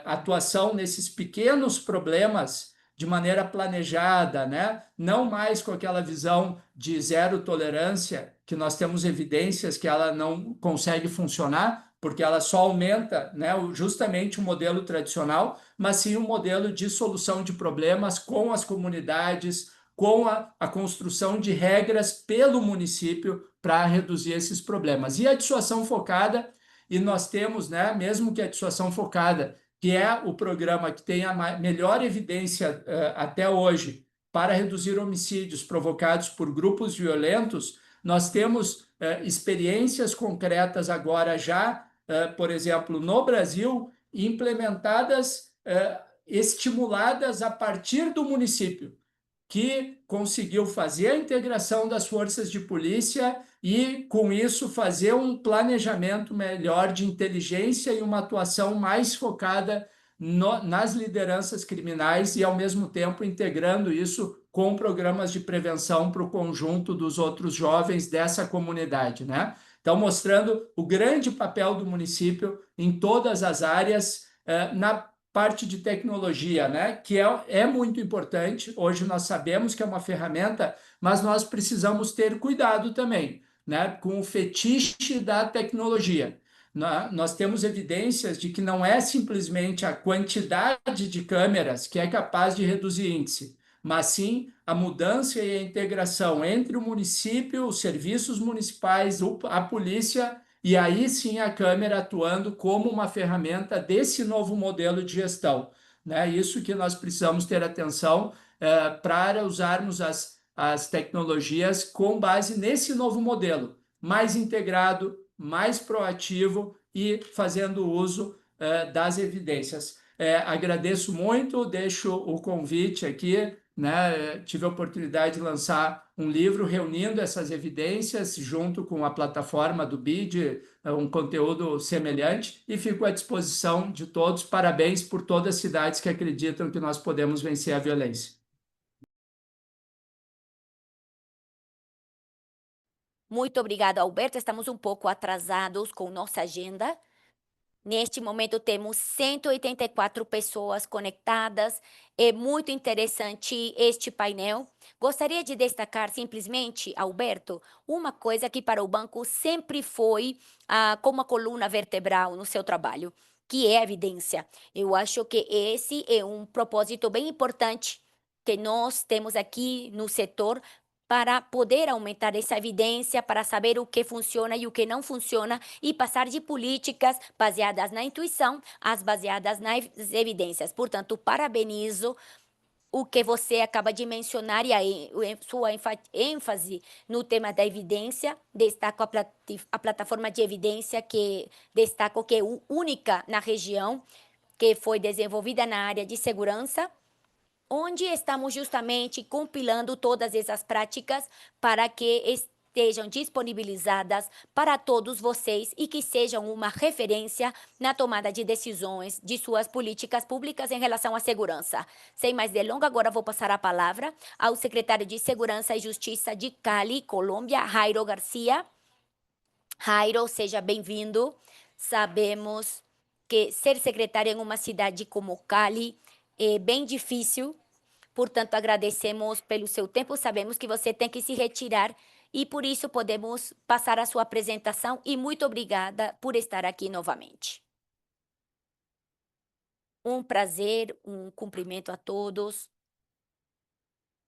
atuação nesses pequenos problemas de maneira planejada, né? Não mais com aquela visão de zero tolerância, que nós temos evidências que ela não consegue funcionar, porque ela só aumenta, né, justamente o modelo tradicional, mas sim um modelo de solução de problemas com as comunidades, com a construção de regras pelo município para reduzir esses problemas. E a dissuasão focada, e nós temos, né, mesmo que a dissuasão focada, que é o programa que tem a melhor evidência até hoje para reduzir homicídios provocados por grupos violentos, nós temos experiências concretas agora já, por exemplo, no Brasil, implementadas, estimuladas a partir do município, que conseguiu fazer a integração das forças de polícia e, com isso, fazer um planejamento melhor de inteligência e uma atuação mais focada nas lideranças criminais e, ao mesmo tempo, integrando isso com programas de prevenção para o conjunto dos outros jovens dessa comunidade, né? Então, mostrando o grande papel do município em todas as áreas, na parte de tecnologia, né? Que é muito importante. Hoje nós sabemos que é uma ferramenta, mas nós precisamos ter cuidado também, né, com o fetiche da tecnologia. Nós temos evidências de que não é simplesmente a quantidade de câmeras que é capaz de reduzir índice, mas sim a mudança e a integração entre o município, os serviços municipais, a polícia, e aí sim a câmera atuando como uma ferramenta desse novo modelo de gestão, né? Isso que nós precisamos ter atenção para usarmos as tecnologias com base nesse novo modelo, mais integrado, mais proativo e fazendo uso das evidências. Agradeço muito, deixo o convite aqui, né? Tive a oportunidade de lançar um livro reunindo essas evidências junto com a plataforma do BID, um conteúdo semelhante, e fico à disposição de todos. Parabéns por todas as cidades que acreditam que nós podemos vencer a violência. Muito obrigada, Alberto. Estamos um pouco atrasados com nossa agenda. Neste momento temos 184 pessoas conectadas. É muito interessante este painel. Gostaria de destacar simplesmente, Alberto, uma coisa que para o banco sempre foi como a coluna vertebral no seu trabalho, que é a evidência. Eu acho que esse é um propósito bem importante que nós temos aqui no setor para poder aumentar essa evidência, para saber o que funciona e o que não funciona e passar de políticas baseadas na intuição às baseadas nas evidências. Portanto, parabenizo o que você acaba de mencionar e sua ênfase no tema da evidência. Destaco a plataforma de evidência que destaco que é única na região, que foi desenvolvida na área de segurança, onde estamos justamente compilando todas essas práticas para que estejam disponibilizadas para todos vocês e que sejam uma referência na tomada de decisões de suas políticas públicas em relação à segurança. Sem mais delongas, agora vou passar a palavra ao secretário de Segurança e Justiça de Cali, Colômbia, Jairo Garcia. Jairo, seja bem-vindo. Sabemos que ser secretário em uma cidade como Cali é bem difícil. Portanto, agradecemos pelo seu tempo. Sabemos que você tem que se retirar e por isso podemos passar a sua apresentação e muito obrigada por estar aqui novamente. Um prazer, um cumprimento a todos.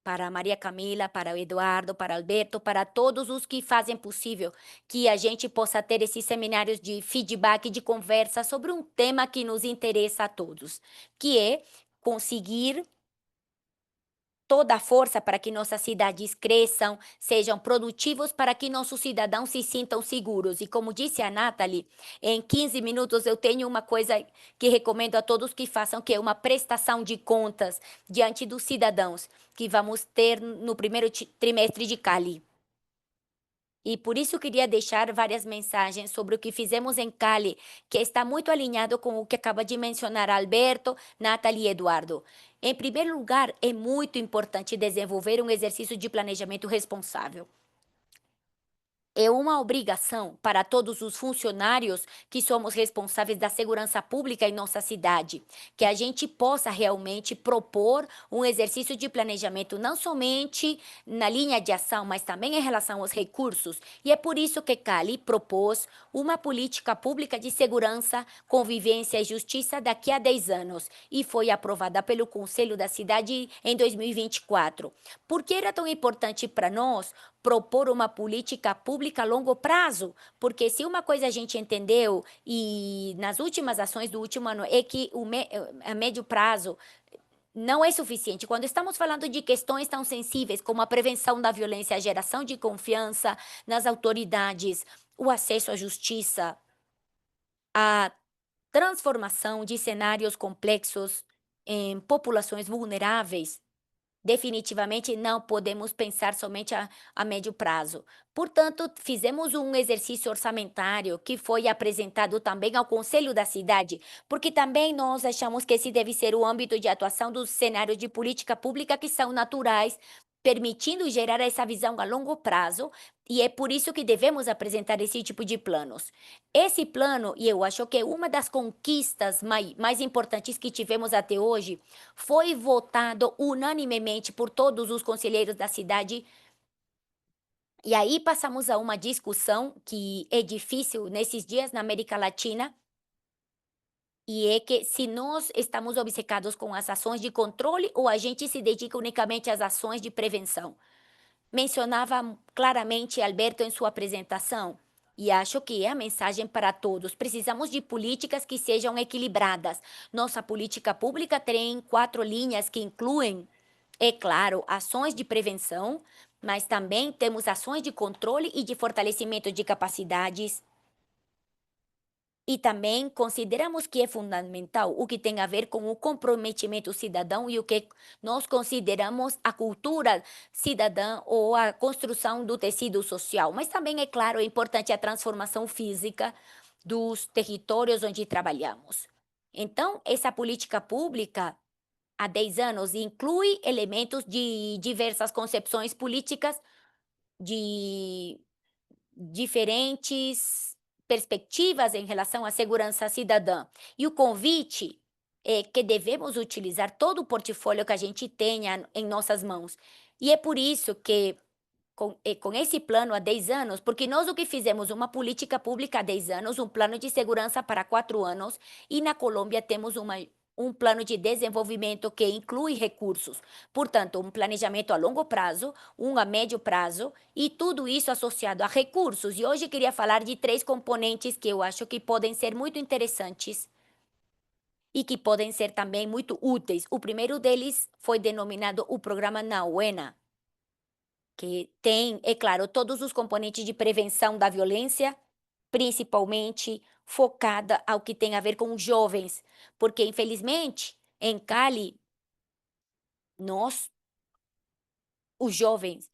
Para Maria Camila, para o Eduardo, para Alberto, para todos os que fazem possível que a gente possa ter esses seminários de feedback, de conversa sobre um tema que nos interessa a todos, que é conseguir toda a força para que nossas cidades cresçam, sejam produtivos, para que nossos cidadãos se sintam seguros. E como disse a Nathalie, em 15 minutos eu tenho uma coisa que recomendo a todos que façam, que é uma prestação de contas diante dos cidadãos, que vamos ter no primeiro trimestre de Cali. E por isso queria deixar várias mensagens sobre o que fizemos em Cali, que está muito alinhado com o que acaba de mencionar Alberto, Nathalie e Eduardo. Em primeiro lugar, é muito importante desenvolver um exercício de planejamento responsável. É uma obrigação para todos os funcionários que somos responsáveis da segurança pública em nossa cidade, que a gente possa realmente propor um exercício de planejamento, não somente na linha de ação, mas também em relação aos recursos. E é por isso que Cali propôs uma política pública de segurança, convivência e justiça daqui a 10 anos e foi aprovada pelo Conselho da Cidade em 2024. Por que era tão importante para nós propor uma política pública a longo prazo? Porque se uma coisa a gente entendeu e nas últimas ações do último ano é que a médio prazo não é suficiente. Quando estamos falando de questões tão sensíveis como a prevenção da violência, a geração de confiança nas autoridades, o acesso à justiça, a transformação de cenários complexos em populações vulneráveis, definitivamente não podemos pensar somente a médio prazo. Portanto, fizemos um exercício orçamentário que foi apresentado também ao Conselho da Cidade, porque também nós achamos que esse deve ser o âmbito de atuação dos cenários de política pública que são naturais, permitindo gerar essa visão a longo prazo, e é por isso que devemos apresentar esse tipo de planos. Esse plano, e eu acho que é uma das conquistas mais importantes que tivemos até hoje, foi votado unanimemente por todos os conselheiros da cidade. E aí passamos a uma discussão que é difícil nesses dias na América Latina, e é que se nós estamos obcecados com as ações de controle ou a gente se dedica unicamente às ações de prevenção. Mencionava claramente Alberto em sua apresentação, e acho que é a mensagem para todos. Precisamos de políticas que sejam equilibradas. Nossa política pública tem 4 linhas que incluem, é claro, ações de prevenção, mas também temos ações de controle e de fortalecimento de capacidades. E também consideramos que é fundamental o que tem a ver com o comprometimento cidadão e o que nós consideramos a cultura cidadã ou a construção do tecido social. Mas também, é claro, é importante a transformação física dos territórios onde trabalhamos. Então, essa política pública há 10 anos inclui elementos de diversas concepções políticas de diferentes perspectivas em relação à segurança cidadã. E o convite é que devemos utilizar todo o portfólio que a gente tenha em nossas mãos. E é por isso que, com esse plano há 10 anos, porque nós o que fizemos uma política pública há 10 anos, um plano de segurança para 4 anos, e na Colômbia temos um plano de desenvolvimento que inclui recursos. Portanto, um planejamento a longo prazo, um a médio prazo, e tudo isso associado a recursos. E hoje queria falar de 3 componentes que eu acho que podem ser muito interessantes e que podem ser também muito úteis. O primeiro deles foi denominado o Programa Nauena, que tem, é claro, todos os componentes de prevenção da violência, principalmente focada ao que tem a ver com os jovens, porque infelizmente em Cali, nós, os jovens,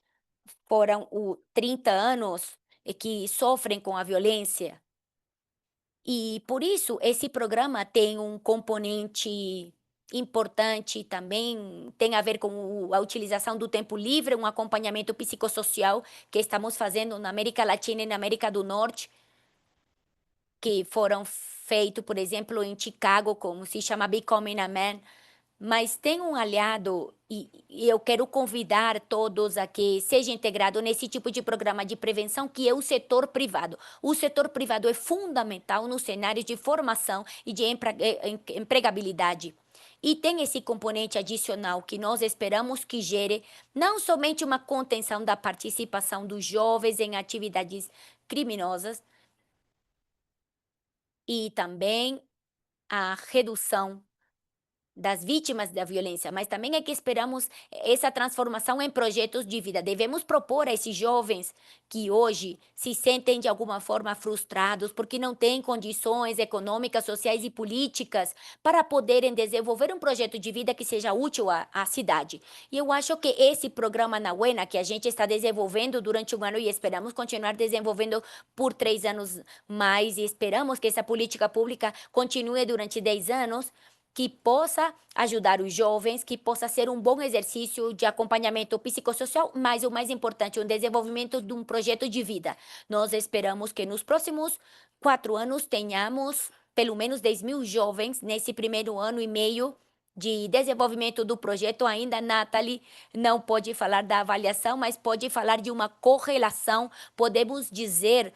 foram os 30 anos que sofrem com a violência. E por isso esse programa tem um componente importante também, tem a ver com a utilização do tempo livre, um acompanhamento psicossocial que estamos fazendo na América Latina e na América do Norte, que foram feitos, por exemplo, em Chicago, como se chama Becoming a Man. Mas tem um aliado, e eu quero convidar todos a que seja integrado nesse tipo de programa de prevenção, que é o setor privado. O setor privado é fundamental no cenário de formação e de empregabilidade. E tem esse componente adicional que nós esperamos que gere não somente uma contenção da participação dos jovens em atividades criminosas, e também a redução das vítimas da violência, mas também é que esperamos essa transformação em projetos de vida. Devemos propor a esses jovens que hoje se sentem de alguma forma frustrados porque não têm condições econômicas, sociais e políticas para poderem desenvolver um projeto de vida que seja útil à cidade. E eu acho que esse programa Nauena, que a gente está desenvolvendo durante um ano e esperamos continuar desenvolvendo por 3 anos mais, e esperamos que essa política pública continue durante 10 anos, que possa ajudar os jovens, que possa ser um bom exercício de acompanhamento psicossocial, mas o mais importante, o desenvolvimento de um projeto de vida. Nós esperamos que nos próximos 4 anos tenhamos pelo menos 10.000 jovens nesse primeiro ano e meio de desenvolvimento do projeto. Ainda Nathalie não pode falar da avaliação, mas pode falar de uma correlação. Podemos dizer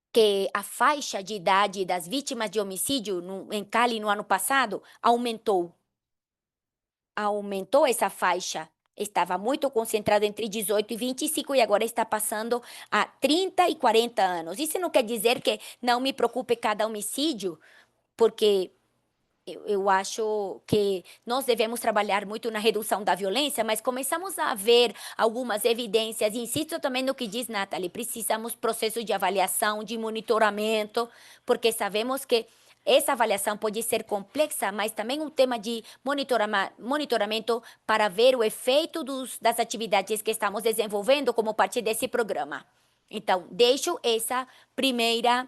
que a faixa de idade das vítimas de homicídio em Cali no ano passado aumentou. Aumentou essa faixa. Estava muito concentrada entre 18 e 25 e agora está passando a 30 e 40 anos. Isso não quer dizer que não me preocupe cada homicídio, porque eu acho que nós devemos trabalhar muito na redução da violência, mas começamos a ver algumas evidências, e insisto também no que diz Nathalie, precisamos processo de avaliação, de monitoramento, porque sabemos que essa avaliação pode ser complexa, mas também um tema de monitoramento para ver o efeito das atividades que estamos desenvolvendo como parte desse programa. Então, deixo essa primeira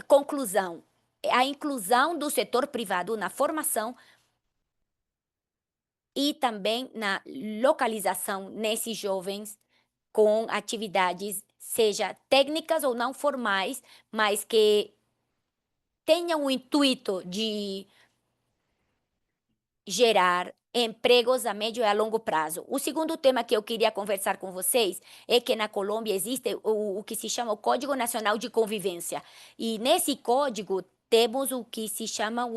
conclusão. A inclusão do setor privado na formação e também na localização nesses jovens com atividades, seja técnicas ou não formais, mas que tenham o intuito de gerar empregos a médio e a longo prazo. O segundo tema que eu queria conversar com vocês é que na Colômbia existe o que se chama o Código Nacional de Convivência. E nesse código temos o que se chama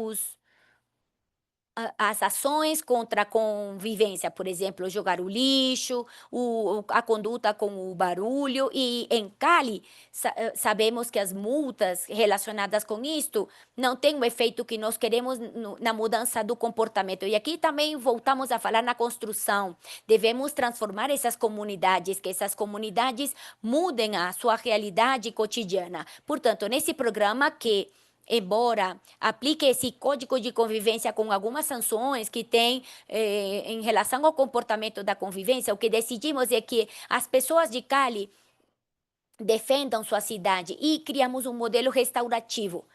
as ações contra a convivência, por exemplo, jogar o lixo, a conduta com o barulho. E em Cali, sabemos que as multas relacionadas com isto não têm o efeito que nós queremos na mudança do comportamento. E aqui também voltamos a falar na construção. Devemos transformar essas comunidades, que essas comunidades mudem a sua realidade cotidiana. Portanto, nesse programa que embora aplique esse código de convivência com algumas sanções que tem em relação ao comportamento da convivência, o que decidimos é que as pessoas de Cali defendam sua cidade e criamos um modelo restaurativo.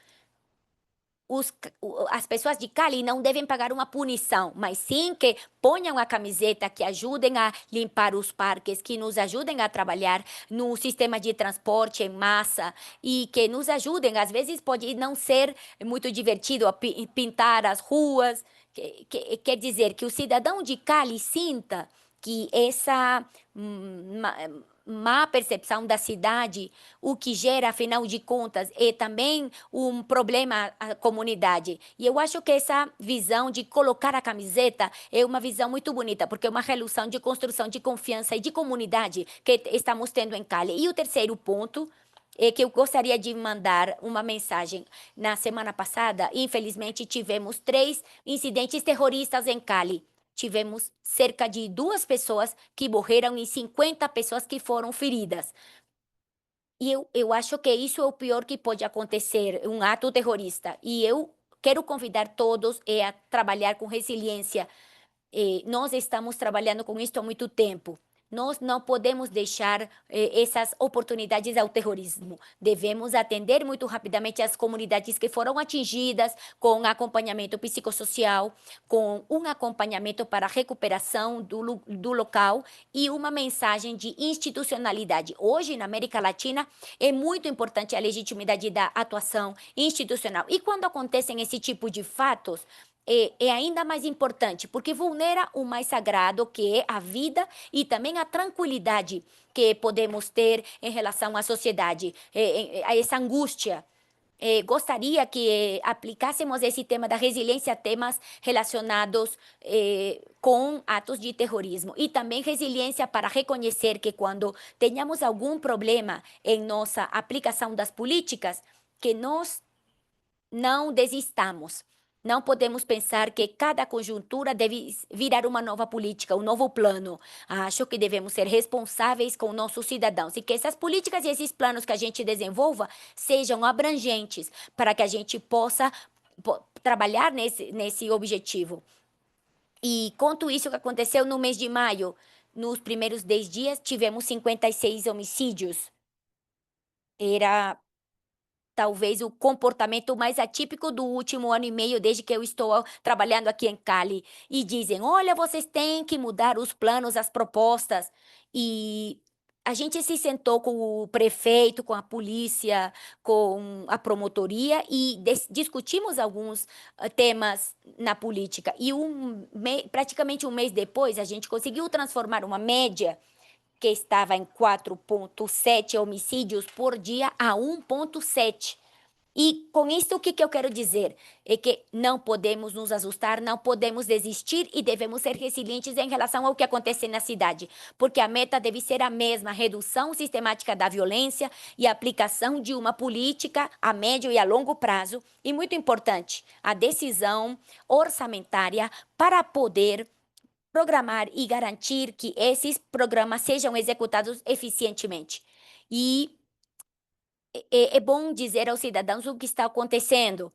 as pessoas de Cali não devem pagar uma punição, mas sim que ponham a camiseta, que ajudem a limpar os parques, que nos ajudem a trabalhar no sistema de transporte em massa e que nos ajudem. Às vezes pode não ser muito divertido pintar as ruas, quer dizer que o cidadão de Cali sinta que essa má percepção da cidade, o que gera, afinal de contas, é também um problema à comunidade. E eu acho que essa visão de colocar a camiseta é uma visão muito bonita, porque é uma relação de construção de confiança e de comunidade que estamos tendo em Cali. E o terceiro ponto é que eu gostaria de mandar uma mensagem. Na semana passada, infelizmente, tivemos 3 incidentes terroristas em Cali. Tivemos cerca de 2 pessoas que morreram e 50 pessoas que foram feridas. E eu acho que isso é o pior que pode acontecer, um ato terrorista. E eu quero convidar todos a trabalhar com resiliência. Nós estamos trabalhando com isso há muito tempo. Nós não podemos deixar essas oportunidades ao terrorismo. Devemos atender muito rapidamente as comunidades que foram atingidas com acompanhamento psicossocial, com um acompanhamento para a recuperação do local e uma mensagem de institucionalidade. Hoje, na América Latina, é muito importante a legitimidade da atuação institucional. E quando acontecem esse tipo de fatos, é ainda mais importante, porque vulnera o mais sagrado, que é a vida e também a tranquilidade que podemos ter em relação à sociedade, a essa angústia. Gostaria que aplicássemos esse tema da resiliência a temas relacionados com atos de terrorismo e também resiliência para reconhecer que quando tenhamos algum problema em nossa aplicação das políticas, que nós não desistamos. Não podemos pensar que cada conjuntura deve virar uma nova política, um novo plano. Acho que devemos ser responsáveis com nossos cidadãos e que essas políticas e esses planos que a gente desenvolva sejam abrangentes para que a gente possa trabalhar nesse objetivo. E conto isso que aconteceu no mês de maio. Nos primeiros 10 dias, tivemos 56 homicídios. Era talvez o comportamento mais atípico do último ano e meio, desde que eu estou trabalhando aqui em Cali. E dizem: olha, vocês têm que mudar os planos, as propostas. E a gente se sentou com o prefeito, com a polícia, com a promotoria e discutimos alguns temas na política. E praticamente um mês depois, a gente conseguiu transformar uma média que estava em 4,7 homicídios por dia a 1,7. E com isso, o que eu quero dizer? É que não podemos nos assustar, não podemos desistir e devemos ser resilientes em relação ao que acontece na cidade, porque a meta deve ser a mesma: redução sistemática da violência e aplicação de uma política a médio e a longo prazo. E muito importante, a decisão orçamentária para poder programar e garantir que esses programas sejam executados eficientemente. E é bom dizer aos cidadãos o que está acontecendo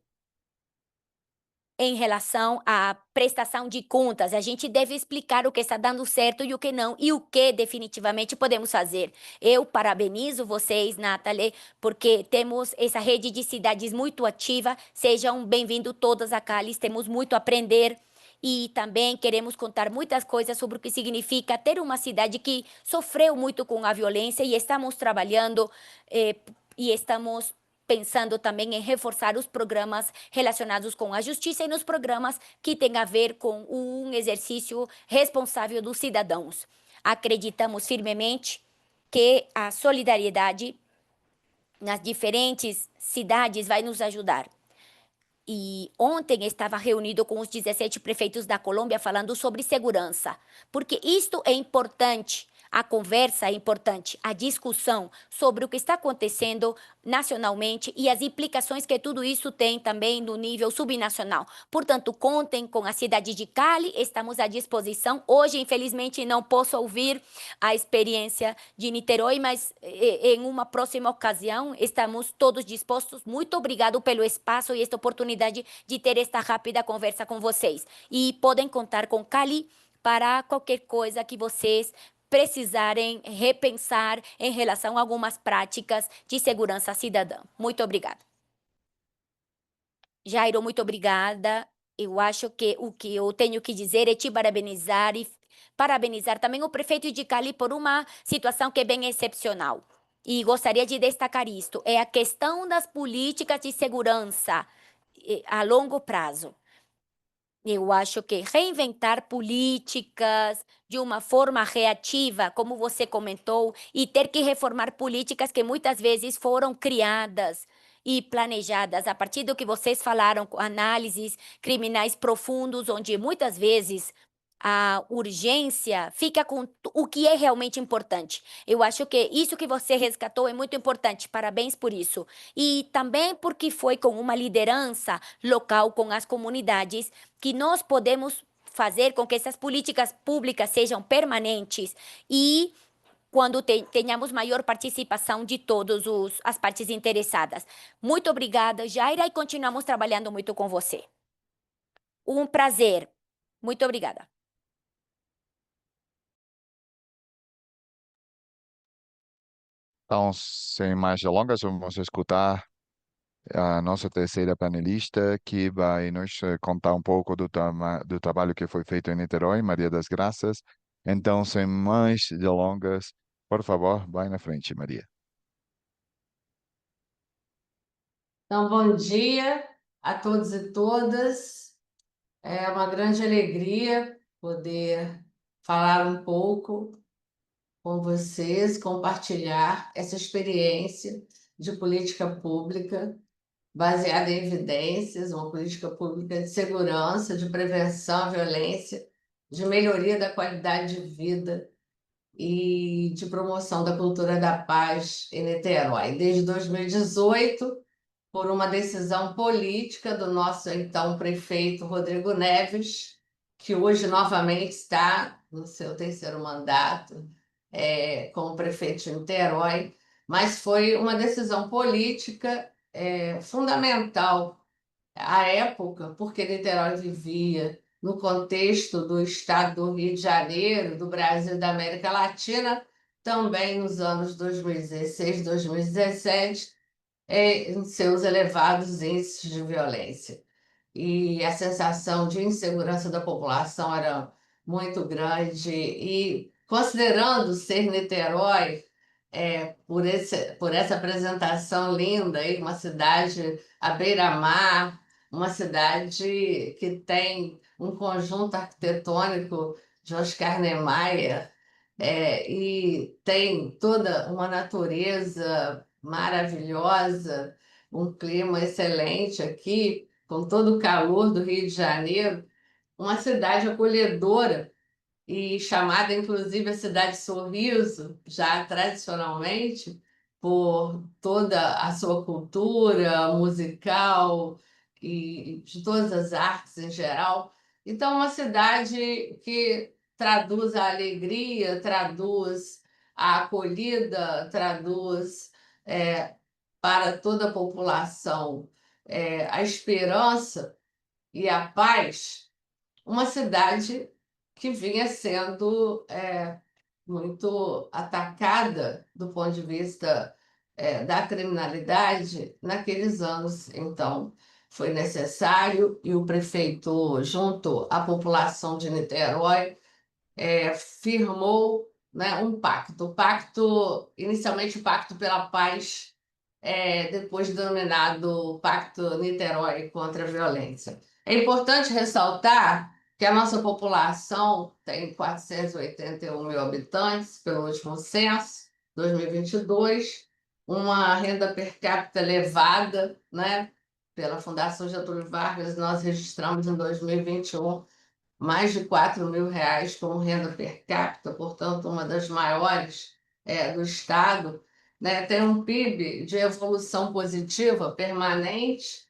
em relação à prestação de contas. A gente deve explicar o que está dando certo e o que não, e o que definitivamente podemos fazer. Eu parabenizo vocês, Nathalie, porque temos essa rede de cidades muito ativa. Sejam bem-vindos todas a Cali, temos muito a aprender. E também queremos contar muitas coisas sobre o que significa ter uma cidade que sofreu muito com a violência e estamos trabalhando e estamos pensando também em reforçar os programas relacionados com a justiça e nos programas que têm a ver com um exercício responsável dos cidadãos. Acreditamos firmemente que a solidariedade nas diferentes cidades vai nos ajudar. E ontem estava reunido com os 17 prefeitos da Colômbia falando sobre segurança, porque isto é importante. A conversa é importante, a discussão sobre o que está acontecendo nacionalmente e as implicações que tudo isso tem também no nível subnacional. Portanto, contem com a cidade de Cali, estamos à disposição. Hoje, infelizmente, não posso ouvir a experiência de Niterói, mas em uma próxima ocasião estamos todos dispostos. Muito obrigado pelo espaço e esta oportunidade de ter esta rápida conversa com vocês. E podem contar com Cali para qualquer coisa que vocês precisarem repensar em relação a algumas práticas de segurança cidadã. Muito obrigada. Jairo, muito obrigada. Eu acho que o que eu tenho que dizer é te parabenizar e parabenizar também o prefeito de Cali por uma situação que é bem excepcional. E gostaria de destacar isto: é a questão das políticas de segurança a longo prazo. Eu acho que reinventar políticas de uma forma reativa, como você comentou, e ter que reformar políticas que muitas vezes foram criadas e planejadas a partir do que vocês falaram, com análises criminais profundos, onde muitas vezes a urgência fica com o que é realmente importante. Eu acho que isso que você resgatou é muito importante. Parabéns por isso. E também porque foi com uma liderança local, com as comunidades, que nós podemos fazer com que essas políticas públicas sejam permanentes e quando tenhamos maior participação de todas as partes interessadas. Muito obrigada, Jaira, e continuamos trabalhando muito com você. Um prazer. Muito obrigada. Então, sem mais delongas, vamos escutar a nossa terceira panelista, que vai nos contar um pouco do trabalho que foi feito em Niterói, Maria das Graças. Então, sem mais delongas, por favor, vai na frente, Maria. Então, bom dia a todos e todas. É uma grande alegria poder falar um pouco com vocês, compartilhar essa experiência de política pública baseada em evidências, uma política pública de segurança, de prevenção à violência, de melhoria da qualidade de vida e de promoção da cultura da paz em Niterói. Desde 2018, por uma decisão política do nosso então prefeito Rodrigo Neves, que hoje novamente está no seu terceiro mandato como prefeito de Niterói, mas foi uma decisão política fundamental à época, porque Niterói vivia no contexto do estado do Rio de Janeiro, do Brasil e da América Latina, também nos anos 2016, 2017, em seus elevados índices de violência. E a sensação de insegurança da população era muito grande. E considerando ser Niterói, por essa apresentação linda, aí, uma cidade à beira-mar, uma cidade que tem um conjunto arquitetônico de Oscar Niemeyer, e tem toda uma natureza maravilhosa, um clima excelente aqui, com todo o calor do Rio de Janeiro, uma cidade acolhedora e chamada inclusive a Cidade Sorriso, já tradicionalmente, por toda a sua cultura musical e de todas as artes em geral. Então, uma cidade que traduz a alegria, traduz a acolhida, traduz para toda a população a esperança e a paz, uma cidade que vinha sendo muito atacada do ponto de vista da criminalidade naqueles anos. Então, foi necessário, e o prefeito, junto à população de Niterói, firmou, né, um pacto, inicialmente o Pacto pela Paz, depois denominado Pacto Niterói contra a Violência. É importante ressaltar que a nossa população tem 481 mil habitantes, pelo último censo, 2022, uma renda per capita elevada, né? Pela Fundação Getúlio Vargas, nós registramos em 2021 mais de R$ 4.000 como renda per capita, portanto, uma das maiores do Estado, né? Tem um PIB de evolução positiva permanente,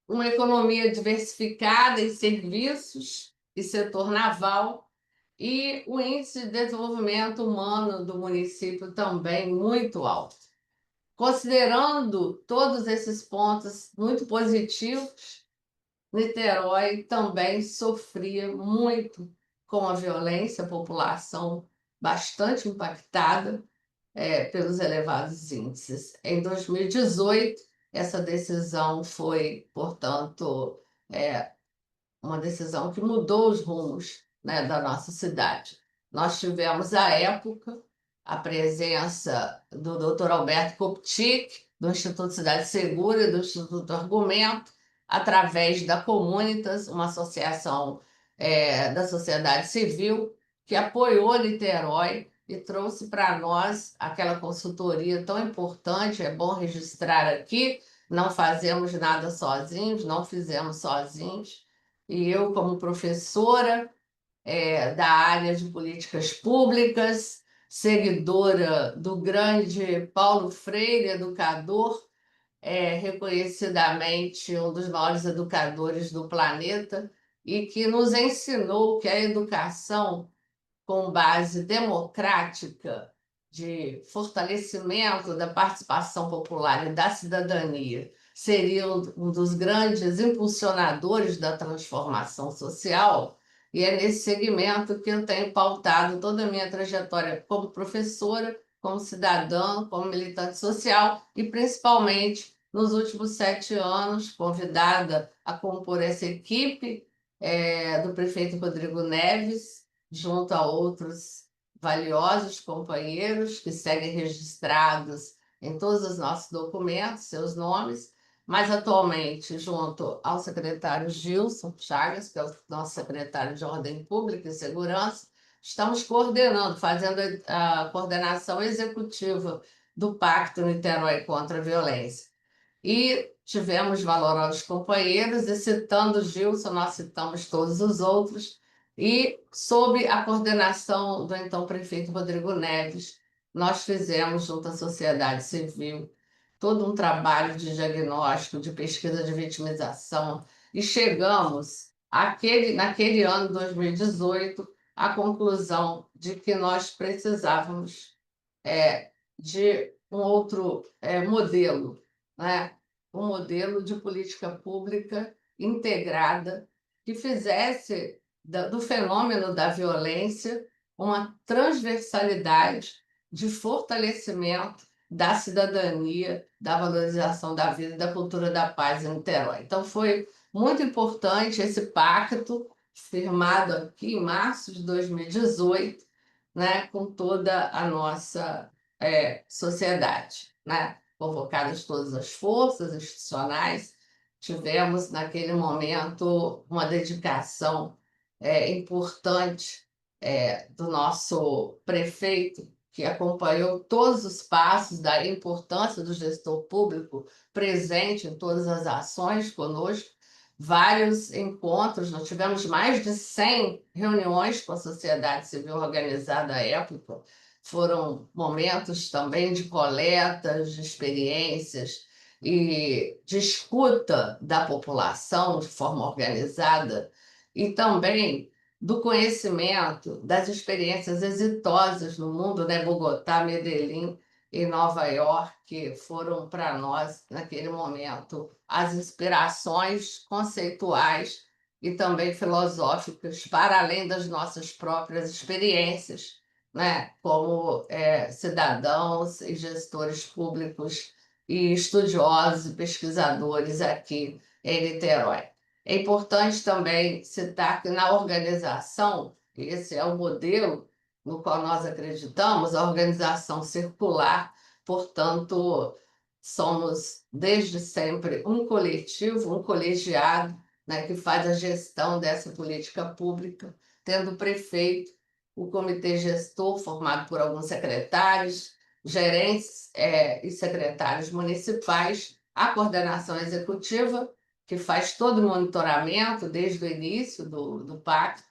uma economia diversificada em serviços e setor naval, e o índice de desenvolvimento humano do município também muito alto. Considerando todos esses pontos muito positivos, Niterói também sofria muito com a violência, a população bastante impactada pelos elevados índices. Em 2018, essa decisão foi, portanto, uma decisão que mudou os rumos, né, da nossa cidade. Nós tivemos, à época, a presença do Dr. Alberto Koptik, do Instituto Cidade Segura e do Instituto Argumento, através da Comunitas, uma associação da sociedade civil, que apoiou Niterói e trouxe para nós aquela consultoria tão importante. É bom registrar aqui, não fazemos nada sozinhos, não fizemos sozinhos. E eu, como professora da área de políticas públicas, seguidora do grande Paulo Freire, educador, reconhecidamente um dos maiores educadores do planeta, e que nos ensinou que a educação com base democrática, de fortalecimento da participação popular e da cidadania, seria um dos grandes impulsionadores da transformação social, e é nesse segmento que eu tenho pautado toda a minha trajetória como professora, como cidadã, como militante social e, principalmente, nos últimos 7 anos, convidada a compor essa equipe do prefeito Rodrigo Neves, junto a outros valiosos companheiros que seguem registrados em todos os nossos documentos, seus nomes, mas atualmente junto ao secretário Gilson Chagas, que é o nosso secretário de Ordem Pública e Segurança, estamos coordenando, fazendo a coordenação executiva do Pacto Niterói contra a Violência. E tivemos valorosos companheiros, e citando Gilson, nós citamos todos os outros, e sob a coordenação do então prefeito Rodrigo Neves, nós fizemos, junto à sociedade civil, todo um trabalho de diagnóstico, de pesquisa de vitimização, e chegamos, naquele ano 2018, à conclusão de que nós precisávamos de um outro modelo, né? Um modelo de política pública integrada que fizesse do fenômeno da violência uma transversalidade de fortalecimento da cidadania, da valorização da vida e da cultura da paz em Niterói. Então, foi muito importante esse pacto firmado aqui em março de 2018, né, com toda a nossa sociedade, né? Convocadas todas as forças institucionais, tivemos naquele momento uma dedicação importante do nosso prefeito, que acompanhou todos os passos da importância do gestor público presente em todas as ações conosco, vários encontros, nós tivemos mais de 100 reuniões com a sociedade civil organizada à época. Foram momentos também de coletas, de experiências e de escuta da população de forma organizada, e também do conhecimento das experiências exitosas no mundo, né? Bogotá, Medellín e Nova York, que foram para nós, naquele momento, as inspirações conceituais e também filosóficas, para além das nossas próprias experiências, né? Como cidadãos e gestores públicos e estudiosos e pesquisadores aqui em Niterói. É importante também citar que na organização, esse é o modelo no qual nós acreditamos, a organização circular, portanto, somos desde sempre um coletivo, um colegiado, né, que faz a gestão dessa política pública, tendo o prefeito, o comitê gestor, formado por alguns secretários, gerentes e secretários municipais, a coordenação executiva, que faz todo o monitoramento desde o início do pacto,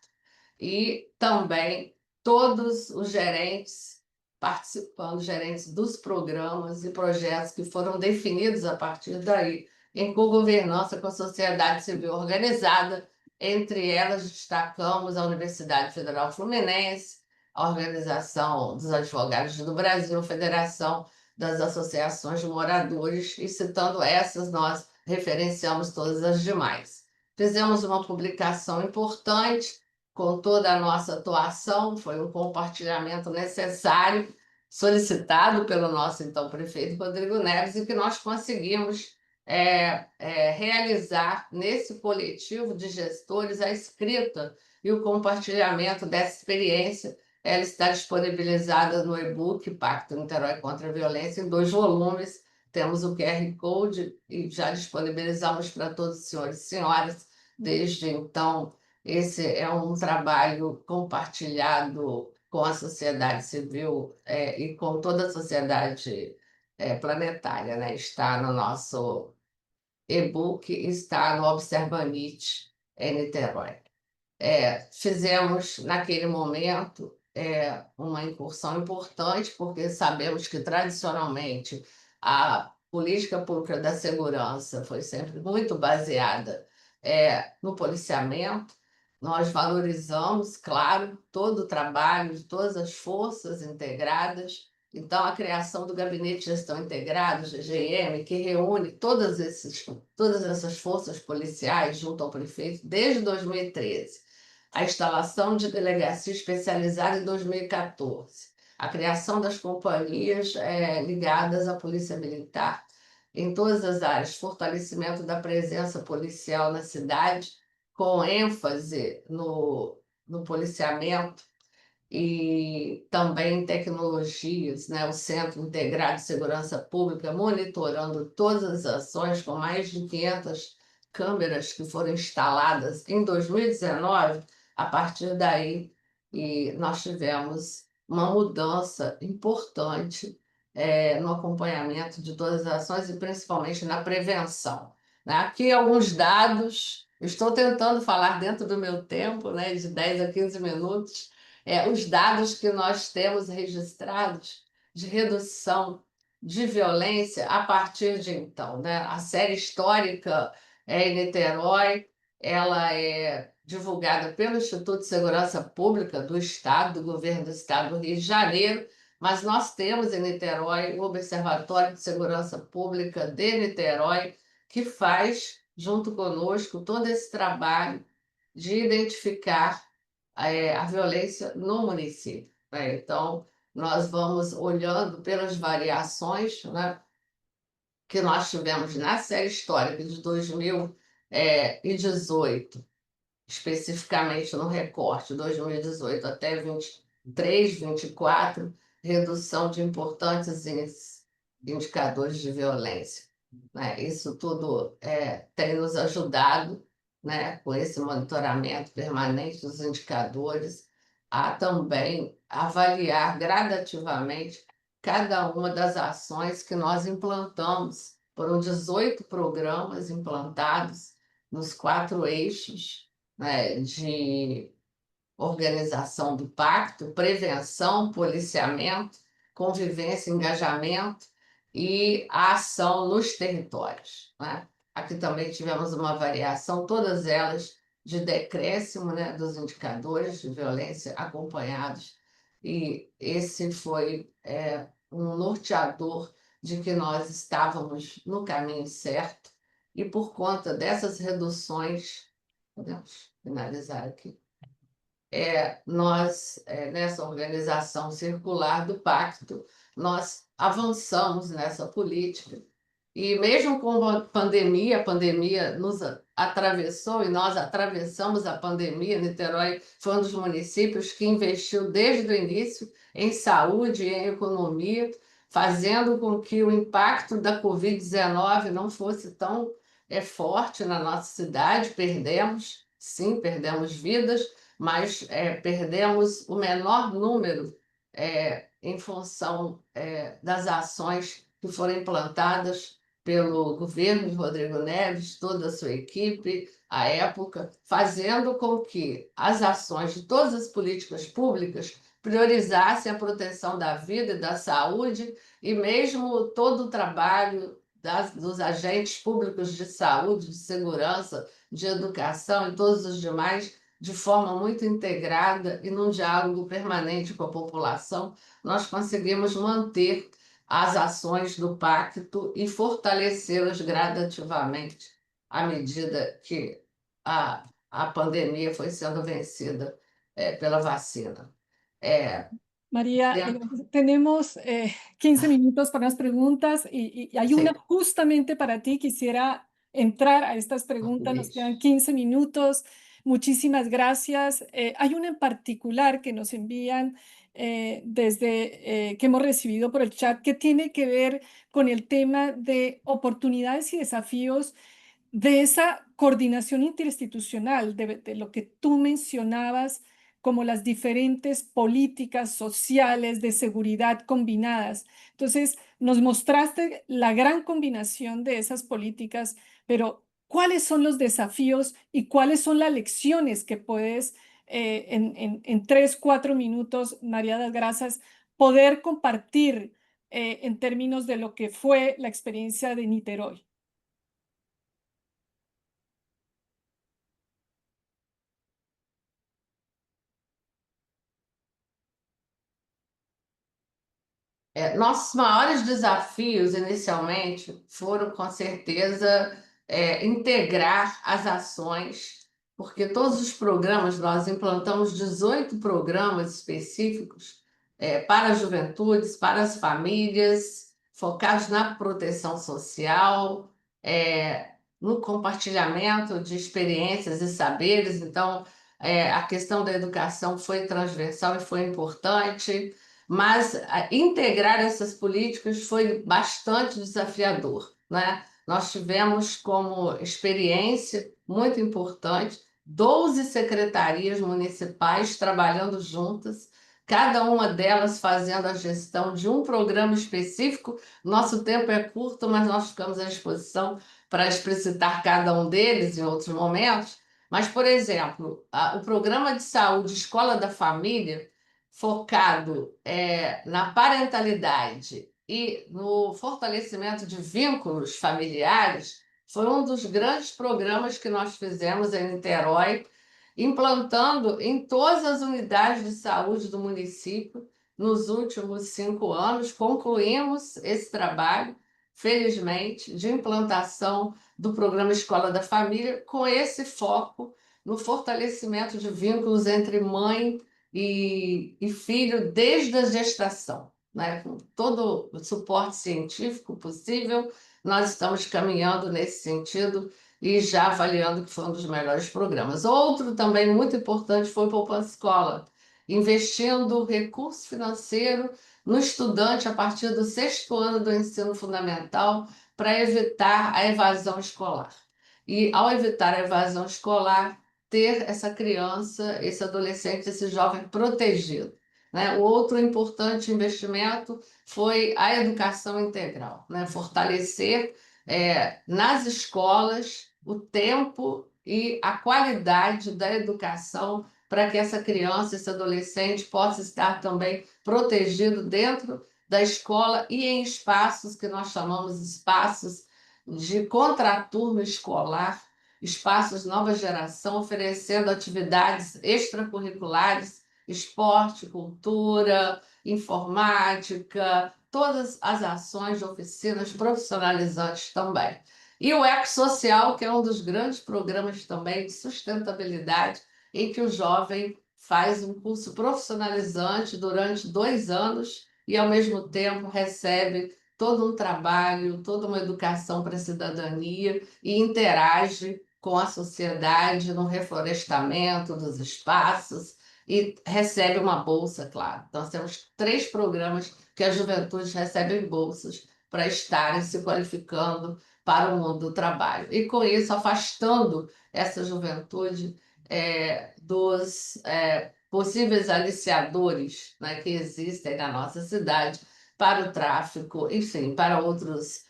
e também todos os gerentes participando, gerentes dos programas e projetos que foram definidos a partir daí, em cogovernança com a sociedade civil organizada. Entre elas, destacamos a Universidade Federal Fluminense, a Organização dos Advogados do Brasil, a Federação das Associações de Moradores, e citando essas, nós referenciamos todas as demais. Fizemos uma publicação importante com toda a nossa atuação, foi um compartilhamento necessário, solicitado pelo nosso então prefeito Rodrigo Neves, e que nós conseguimos realizar nesse coletivo de gestores a escrita e o compartilhamento dessa experiência. Ela está disponibilizada no e-book Pacto Niterói contra a Violência, em 2 volumes. Temos o QR Code e já disponibilizamos para todos os senhores e senhoras. Desde então, esse é um trabalho compartilhado com a sociedade civil e com toda a sociedade planetária, né? Está no nosso e-book, está no Observanit em Niterói. Fizemos, naquele momento, uma incursão importante, porque sabemos que, tradicionalmente, a política pública da segurança foi sempre muito baseada no policiamento. Nós valorizamos, claro, todo o trabalho de todas as forças integradas. Então, a criação do Gabinete de Gestão Integrado, GGM, que reúne todas essas forças policiais junto ao prefeito desde 2013. A instalação de delegacia especializada em 2014. A criação das companhias ligadas à Polícia Militar em todas as áreas, fortalecimento da presença policial na cidade, com ênfase no policiamento e também tecnologias, né? O Centro Integrado de Segurança Pública monitorando todas as ações, com mais de 500 câmeras que foram instaladas em 2019. A partir daí, nós tivemos uma mudança importante no acompanhamento de todas as ações e principalmente na prevenção, né? Aqui alguns dados, estou tentando falar dentro do meu tempo, né, de 10 a 15 minutos, os dados que nós temos registrados de redução de violência a partir de então, né? A série histórica em Niterói, ela é divulgada pelo Instituto de Segurança Pública do Estado, do Governo do Estado do Rio de Janeiro, mas nós temos em Niterói o Observatório de Segurança Pública de Niterói, que faz, junto conosco, todo esse trabalho de identificar a violência no município, né? Então, nós vamos olhando pelas variações, né, que nós tivemos na série histórica de 2018, especificamente no recorte 2018 até 23, 24, redução de importantes indicadores de violência, né? Isso tudo tem nos ajudado, né, com esse monitoramento permanente dos indicadores, a também avaliar gradativamente cada uma das ações que nós implantamos. Foram 18 programas implantados nos 4 eixos, né, de organização do pacto, prevenção, policiamento, convivência, engajamento e a ação nos territórios, né? Aqui também tivemos uma variação, todas elas de decréscimo, né, dos indicadores de violência acompanhados, e esse foi um norteador de que nós estávamos no caminho certo, e por conta dessas reduções, podemos finalizar aqui, nós, nessa organização circular do pacto, nós avançamos nessa política. E mesmo com a pandemia nos atravessou e nós atravessamos a pandemia. Niterói foi um dos municípios que investiu desde o início em saúde e em economia, fazendo com que o impacto da Covid-19 não fosse tão forte na nossa cidade. Perdemos, sim, perdemos vidas, mas perdemos o menor número em função das ações que foram implantadas pelo governo de Rodrigo Neves, toda a sua equipe, à época, fazendo com que as ações de todas as políticas públicas priorizassem a proteção da vida e da saúde, e mesmo todo o trabalho dos agentes públicos de saúde, de segurança, de educação e todos os demais, de forma muito integrada e num diálogo permanente com a população, nós conseguimos manter as ações do pacto e fortalecê-las gradativamente à medida que a pandemia foi sendo vencida pela vacina. María, Dentro. tenemos 15 minutos para las preguntas y hay una Sí. justamente para ti. Quisiera entrar a estas preguntas. Nos quedan 15 minutos. Muchísimas gracias. Hay una en particular que nos envían desde que hemos recibido por el chat que tiene que ver con el tema de oportunidades y desafíos de esa coordinación interinstitucional, de lo que tú mencionabas como las diferentes políticas sociales de seguridad combinadas. Entonces, nos mostraste la gran combinación de esas políticas, pero ¿cuáles son los desafíos y cuáles son las lecciones que puedes, en 3, 4 minutos, María das Gracias, poder compartir en términos de lo que fue la experiencia de Niterói? Nossos maiores desafios, inicialmente, foram, com certeza, integrar as ações, porque todos os programas, nós implantamos 18 programas específicos para as juventudes, para as famílias, focados na proteção social, no compartilhamento de experiências e saberes. Então, a questão da educação foi transversal e foi importante. Mas integrar essas políticas foi bastante desafiador, né? Nós tivemos como experiência muito importante 12 secretarias municipais trabalhando juntas, cada uma delas fazendo a gestão de um programa específico. Nosso tempo é curto, mas nós ficamos à disposição para explicitar cada um deles em outros momentos. Mas, por exemplo, o programa de saúde Escola da Família, focado na parentalidade e no fortalecimento de vínculos familiares, foi um dos grandes programas que nós fizemos em Niterói, implantando em todas as unidades de saúde do município nos últimos 5 anos. Concluímos esse trabalho, felizmente, de implantação do programa Escola da Família, com esse foco no fortalecimento de vínculos entre mãe e filho desde a gestação, né? Com todo o suporte científico possível, nós estamos caminhando nesse sentido e já avaliando que foi um dos melhores programas. Outro também muito importante foi o Poupança Escola, investindo recurso financeiro no estudante a partir do 6º ano do ensino fundamental para evitar a evasão escolar. E, ao evitar a evasão escolar, ter essa criança, esse adolescente, esse jovem protegido, né? O outro importante investimento foi a educação integral, né? Fortalecer nas escolas o tempo e a qualidade da educação para que essa criança, esse adolescente possa estar também protegido dentro da escola e em espaços que nós chamamos de espaços de contraturno escolar, espaços nova geração, oferecendo atividades extracurriculares, esporte, cultura, informática, todas as ações de oficinas profissionalizantes também. E o Ecosocial, que é um dos grandes programas também de sustentabilidade, em que o jovem faz um curso profissionalizante durante 2 anos e, ao mesmo tempo, recebe todo um trabalho, toda uma educação para a cidadania e interage com a sociedade no reflorestamento dos espaços e recebe uma bolsa, claro. Nós temos 3 programas que a juventude recebe bolsas para estarem se qualificando para o mundo do trabalho. E, com isso, afastando essa juventude dos possíveis aliciadores, né, que existem na nossa cidade para o tráfico, enfim, para outros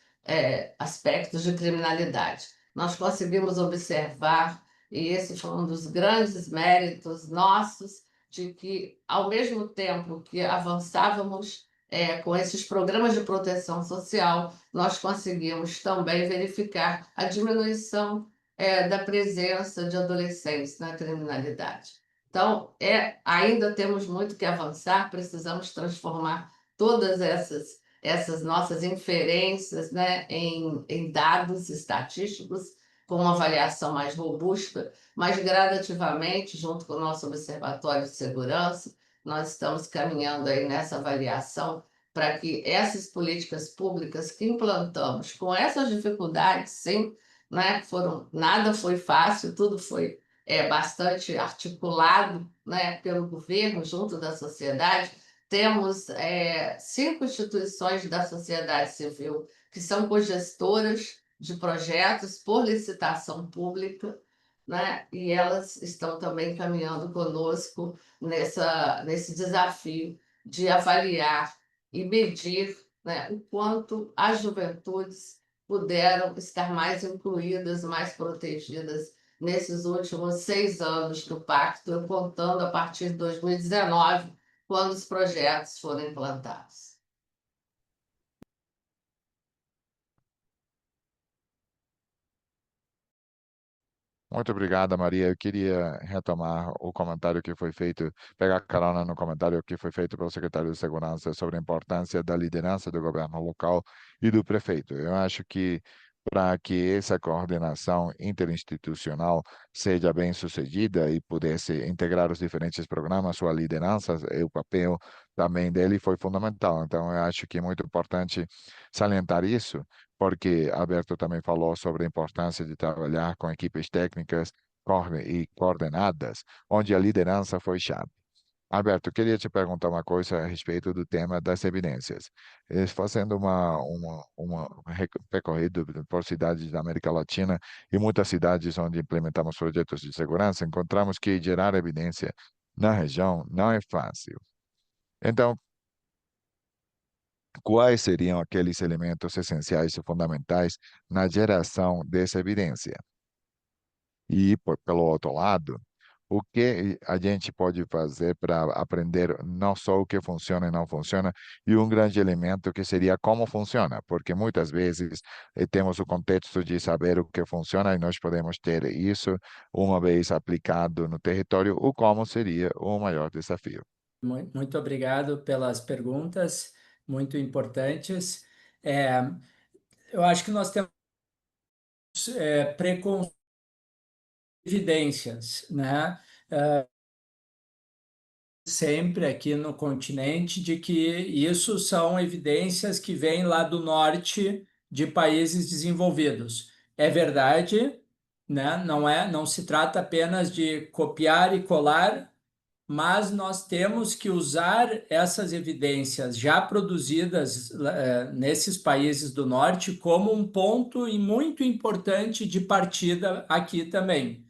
aspectos de criminalidade. Nós conseguimos observar, e esse foi um dos grandes méritos nossos, de que, ao mesmo tempo que avançávamos com esses programas de proteção social, nós conseguimos também verificar a diminuição da presença de adolescentes na criminalidade. Então, ainda temos muito que avançar, precisamos transformar todas essas nossas inferências, né, em dados estatísticos, com uma avaliação mais robusta, mas gradativamente, junto com o nosso Observatório de Segurança, nós estamos caminhando aí nessa avaliação para que essas políticas públicas que implantamos, com essas dificuldades, sim, né, nada foi fácil, tudo foi bastante articulado, né, pelo governo, junto da sociedade. Temos 5 instituições da sociedade civil que são cogestoras de projetos por licitação pública, né? E elas estão também caminhando conosco nesse desafio de avaliar e medir, né, o quanto as juventudes puderam estar mais incluídas, mais protegidas nesses últimos 6 anos do Pacto, eu contando a partir de 2019, quando os projetos foram implantados. Muito obrigada, Maria. Eu queria retomar o comentário que foi feito, pegar carona no comentário que foi feito pelo secretário de Segurança sobre a importância da liderança do governo local e do prefeito. Eu acho que para que essa coordenação interinstitucional seja bem sucedida e pudesse integrar os diferentes programas, sua liderança e o papel também dele foi fundamental. Então, eu acho que é muito importante salientar isso, porque Alberto também falou sobre a importância de trabalhar com equipes técnicas e coordenadas, onde a liderança foi chave. Alberto, queria te perguntar uma coisa a respeito do tema das evidências. Fazendo percorrido por cidades da América Latina e muitas cidades onde implementamos projetos de segurança, encontramos que gerar evidência na região não é fácil. Então, quais seriam aqueles elementos essenciais e fundamentais na geração dessa evidência? E, pelo outro lado, o que a gente pode fazer para aprender não só o que funciona e não funciona, e um grande elemento que seria como funciona, porque muitas vezes temos o contexto de saber o que funciona e nós podemos ter isso uma vez aplicado no território, o como seria o maior desafio. Muito obrigado pelas perguntas, muito importantes. Eu acho que nós temos evidências, né? Sempre aqui no continente, de que isso são evidências que vêm lá do norte de países desenvolvidos. É verdade, né? Não se trata apenas de copiar e colar, mas nós temos que usar essas evidências já produzidas nesses países do norte como um ponto e muito importante de partida aqui também,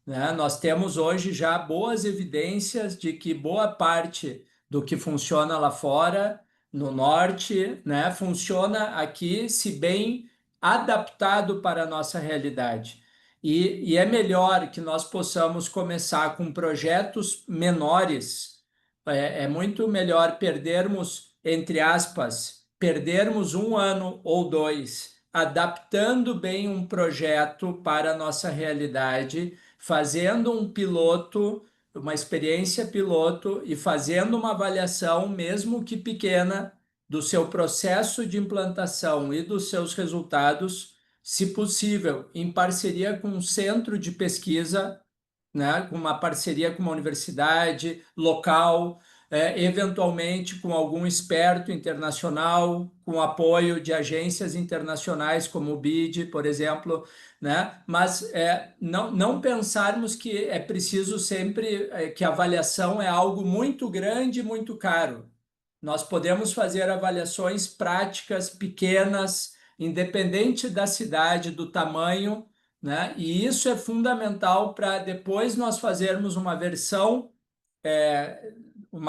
né? Nós temos hoje já boas evidências de que boa parte do que funciona lá fora, no norte, né, funciona aqui, se bem adaptado para a nossa realidade. E é melhor que nós possamos começar com projetos menores. É muito melhor perdermos, entre aspas, perdermos 1 ano ou 2, adaptando bem um projeto para a nossa realidade, fazendo um piloto, uma experiência piloto e fazendo uma avaliação, mesmo que pequena, do seu processo de implantação e dos seus resultados, se possível, em parceria com um centro de pesquisa, né, com uma parceria com uma universidade local, eventualmente com algum experto internacional, com apoio de agências internacionais como o BID, por exemplo, né? Mas não pensarmos que é preciso sempre que a avaliação é algo muito grande, muito caro. Nós podemos fazer avaliações práticas, pequenas, independente da cidade, do tamanho, né? E isso é fundamental para depois nós fazermos uma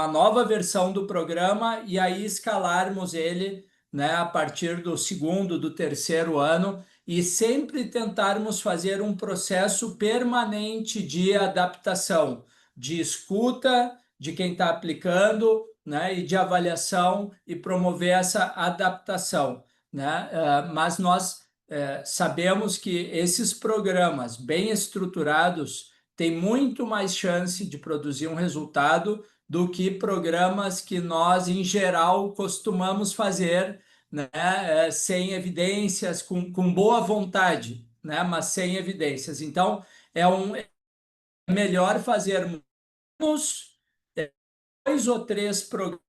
nova versão do programa e aí escalarmos ele, né, a partir do segundo, do terceiro ano e sempre tentarmos fazer um processo permanente de adaptação, de escuta de quem está aplicando, né, e de avaliação e promover essa adaptação, né? Mas nós sabemos que esses programas bem estruturados têm muito mais chance de produzir um resultado do que programas que nós, em geral, costumamos fazer, né, sem evidências, com boa vontade, né, mas sem evidências. Então, é melhor fazermos 2 ou 3 programas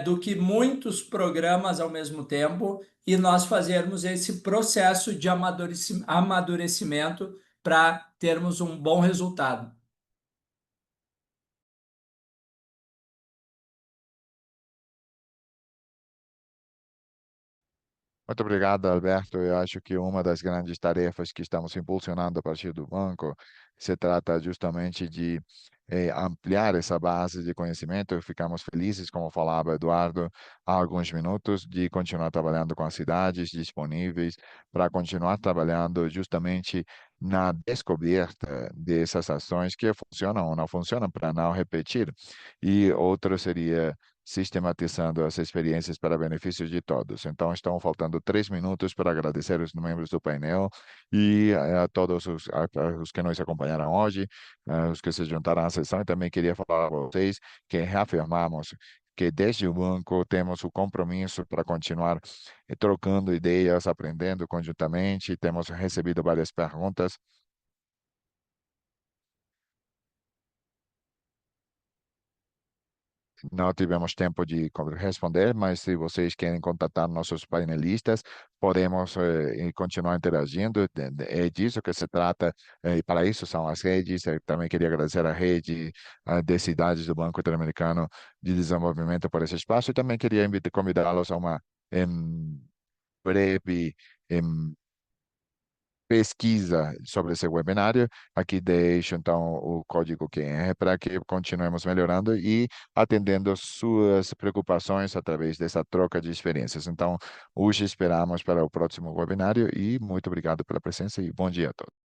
do que muitos programas ao mesmo tempo e nós fazermos esse processo de amadurecimento para termos um bom resultado. Muito obrigado, Alberto. Eu acho que uma das grandes tarefas que estamos impulsionando a partir do banco se trata justamente de ampliar essa base de conhecimento. Ficamos felizes, como falava Eduardo há alguns minutos, de continuar trabalhando com as cidades disponíveis para continuar trabalhando justamente na descoberta dessas ações que funcionam ou não funcionam, para não repetir. E outro seria sistematizando as experiências para benefício de todos. Então, estão faltando 3 minutos para agradecer os membros do painel e a todos os que nos acompanharam hoje, os que se juntaram à sessão. E também queria falar a vocês que reafirmamos que desde o banco temos o compromisso para continuar trocando ideias, aprendendo conjuntamente. Temos recebido várias perguntas. Não tivemos tempo de responder, mas se vocês querem contatar nossos painelistas, podemos continuar interagindo. É disso que se trata, e para isso são as redes. Eu também queria agradecer a rede de cidades do Banco Interamericano de Desenvolvimento por esse espaço e também queria convidá-los a uma breve pesquisa sobre esse webinário. Aqui deixo então o código QR para que continuemos melhorando e atendendo suas preocupações através dessa troca de experiências. Então, hoje esperamos para o próximo webinário e muito obrigado pela presença e bom dia a todos.